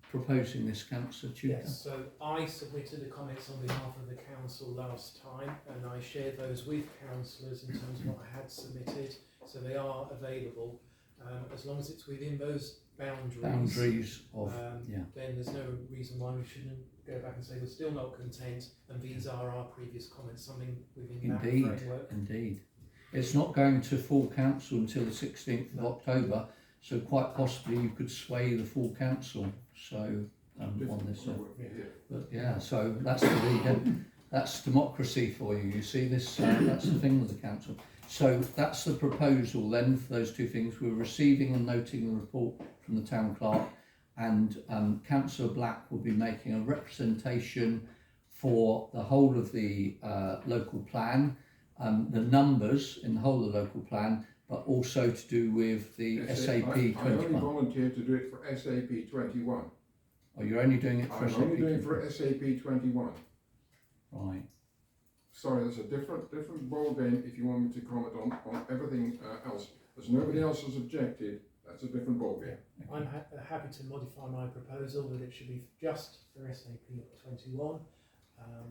proposing this, Councillor Chuka? Yes, so I submitted the comments on behalf of the council last time, and I shared those with councillors in terms of what I had submitted, so they are available. As long as it's within those boundaries of, then there's no reason why we shouldn't go back and say we're still not content, and these are our previous comments, something within that framework. Indeed. It's not going to full council until the 16th of October, so quite possibly you could sway the full council. So on this, but yeah, so that's democracy for you. You see this? That's the thing with the council. So that's the proposal then for those two things. We're receiving and noting the report from the town clerk, and Councillor Black will be making a representation for the whole of the local plan, the numbers in the whole of the local plan, but also to do with the SAP 21. I only volunteered to do it for SAP 21. Oh, you're only doing it for SAP 21? I'm only doing it for SAP 21. Right. Sorry, that's a different ball game. If you want me to comment on everything else, as nobody else has objected, that's a different ball game. I'm happy to modify my proposal that it should be just for SAP 21,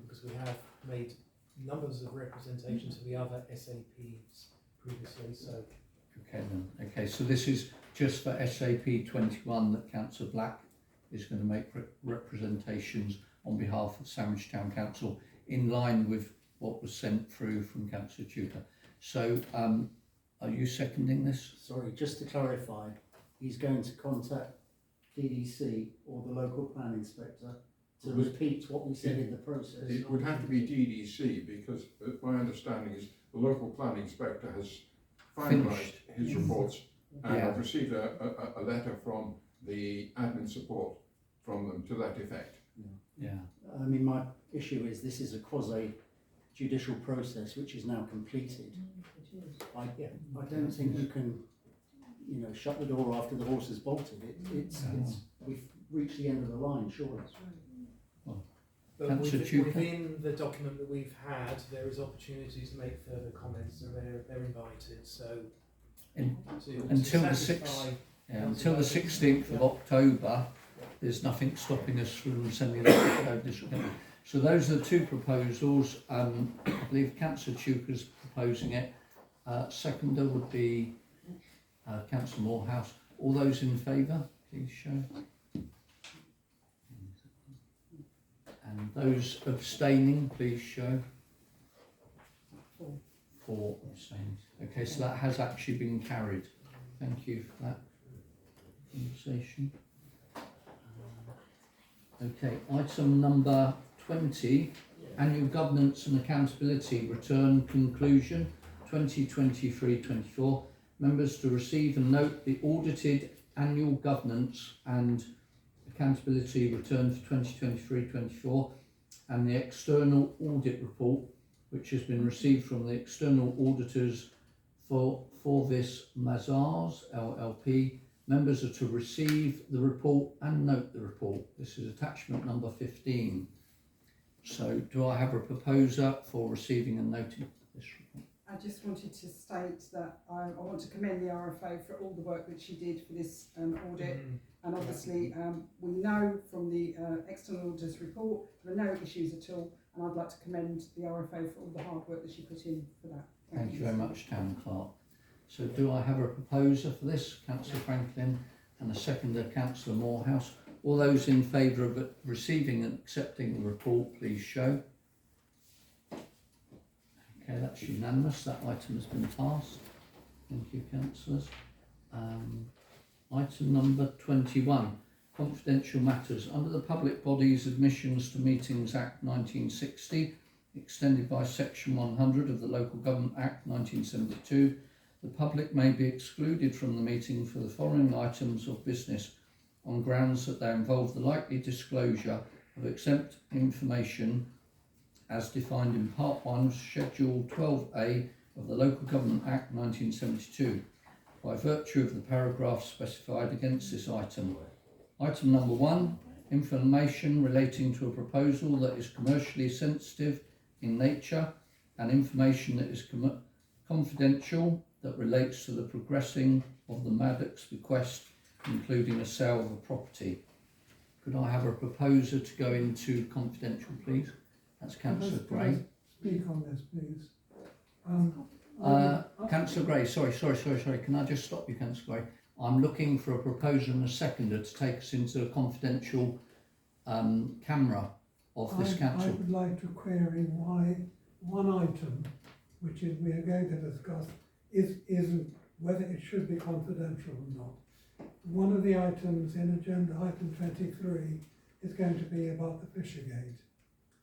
because we have made numbers of representations for the other SAPs previously. So. Okay then. Okay, so this is just for SAP 21 that Councillor Black is going to make representations on behalf of Sandwich Town Council, in line with what was sent through from Councillor Tudor. So, are you seconding this? Sorry, just to clarify, he's going to contact DDC or the local plan inspector to repeat what we said in the process. It would have to be DDC, because my understanding is the local plan inspector has finalised his reports, and I've received a letter from the admin support from them to that effect. Yeah. I mean, my issue is this is a quasi-judicial process which is now completed. I don't think you can, shut the door after the horse has bolted. We've reached the end of the line, surely. But within the document that we've had, there is opportunity to make further comments, and they're invited. So until the 16th of October, there's nothing stopping us from sending it out to the district. So those are the two proposals. I believe Councillor Chuka's proposing it. Seconder would be Councillor Morehouse. All those in favour, please show. And those abstaining, please show. 4 abstaining. Okay, so that has actually been carried. Thank you for that conversation. Okay, item number 20, Annual Governance and Accountability Return Conclusion 2023-24. Members to receive and note the audited Annual Governance and Accountability Return for 2023-24 and the External Audit Report which has been received from the External Auditors for this Mazars LLP. Members are to receive the report and note the report. This is attachment number 15. So do I have a proposer for receiving and noting this report? I just wanted to state that I want to commend the RFO for all the work that she did for this audit. And obviously we know from the external auditor's report there are no issues at all, and I'd like to commend the RFO for all the hard work that she put in for that. Thank you very much, Town Clerk. So do I have a proposer for this? Councillor Franklin, and a seconder, Councillor Morehouse. All those in favour of receiving and accepting the report, please show. Okay, that's unanimous. That item has been passed. Thank you, councillors. Item number 21, confidential matters. Under the Public Bodies Admissions to Meetings Act 1960, extended by Section 100 of the Local Government Act 1972, the public may be excluded from the meeting for the following items of business on grounds that they involve the likely disclosure of exempt information as defined in Part 1, Schedule 12A of the Local Government Act 1972, by virtue of the paragraphs specified against this item. Item number 1, information relating to a proposal that is commercially sensitive in nature and information that is confidential that relates to the progressing of the Maddox bequest, including a sale of a property. Could I have a proposer to go into confidential, please? That's Councillor Gray. Speak on this, please. Councillor Gray, sorry. Can I just stop you, Councillor Gray? I'm looking for a proposer and a seconder to take us into a confidential camera of this council. I would like to query why one item, which is we are going to discuss, isn't whether it should be confidential or not. One of the items in agenda item 23 is going to be about the Fishergate.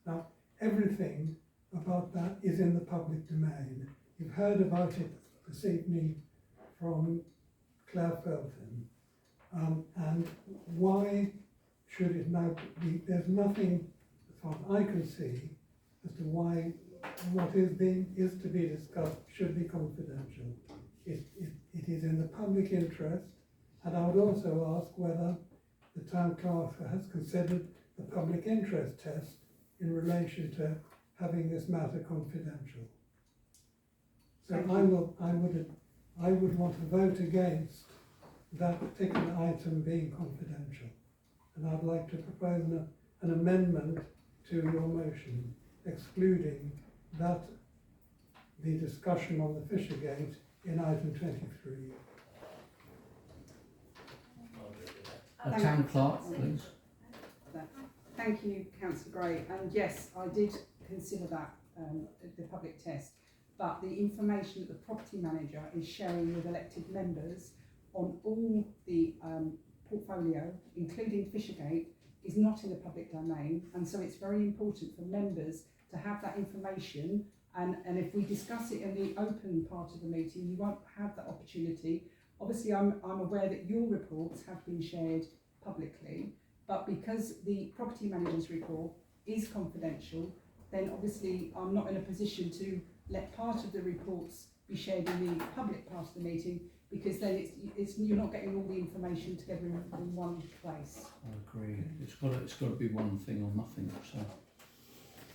Now, everything about that is in the public domain. You've heard about it this evening from Claire Felton. And why should it now be? There's nothing, as far as I can see, as to why what is to be discussed should be confidential. It is in the public interest, and I would also ask whether the town clerk has considered the public interest test in relation to having this matter confidential. So I would want to vote against that particular item being confidential, and I'd like to propose an amendment to your motion excluding that the discussion on the Fishergate in item 23. Town Clerk, please. Thank you, Councillor Gray. And yes, I did consider that the public test, but the information that the property manager is sharing with elected members on all the portfolio, including Fishergate, is not in the public domain, and so it's very important for members to have that information. And if we discuss it in the open part of the meeting, you won't have that opportunity. Obviously, I'm aware that your reports have been shared publicly, but because the property manager's report is confidential, then obviously I'm not in a position to let part of the reports be shared in the public part of the meeting, because then you're not getting all the information together in one place. I agree. It's got to be one thing or nothing.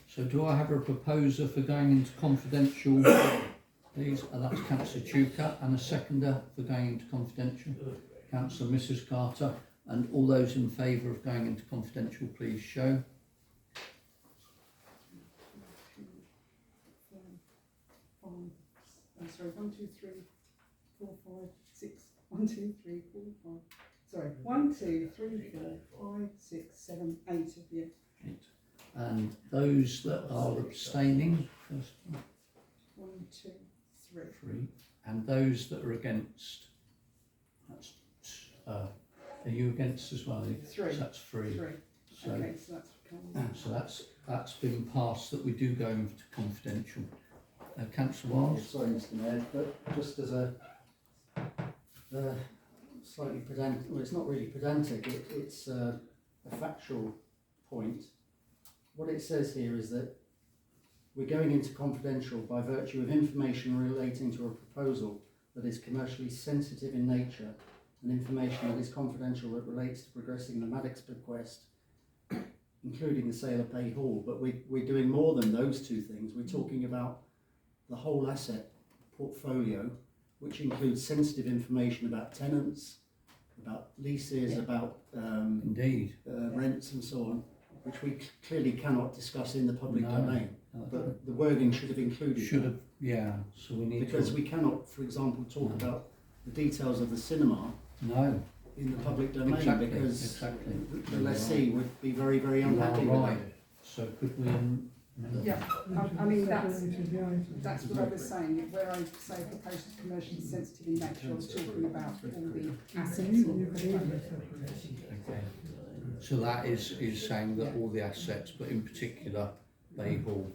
So do I have a proposer for going into confidential, please? That's Councillor Chuka, and a seconder for going into confidential, Councillor Mrs. Carter. And all those in favour of going into confidential, please show. sorry, 1, 2, 3, 4, 5, 6, 1, 2, 3, 4, 5. Sorry, 1, 2, 3, 4, 5, 6, 7, 8 of you. 8. And those that are abstaining, first one. 1, 2, 3. 3. And those that are against, that's, are you against as well? 3. So that's 3. 3. So, Okay, so that's so that's been passed, that we do go into confidential. Councillor Wiles? Sorry, Mr. Mayor, but just as a slightly pedantic, well, it's not really pedantic, it's a factual point. What it says here is that we're going into confidential by virtue of information relating to a proposal that is commercially sensitive in nature and information that is confidential that relates to progressing the Maddox bequest, including the sale of Bay Hall. But we're doing more than those two things. We're talking about the whole asset portfolio, which includes sensitive information about tenants, about leases, about Indeed. Rents and so on, which we clearly cannot discuss in the public domain. No. But the wording should have included Should have, yeah. So we need because to, we cannot, for example, talk about the details of the cinema no. in the public domain Exactly, because exactly. the lessee would be very, very unhappy You with are that. right. So could we? Yeah, I mean that's what I was saying. Where I say proposed commercially sensitive in nature, I was talking about all the assets. Okay. So that is saying that all the assets, but in particular Bay Hall.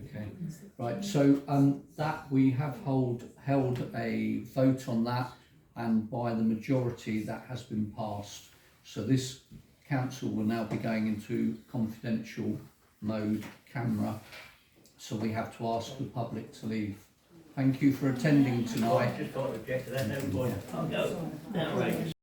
Okay. Right. So that we have held a vote on that, and by the majority that has been passed. So this council will now be going into confidential mode camera, so we have to ask the public to leave. Thank you for attending tonight. Just got to object to that, no point. I'll go. Outrageous.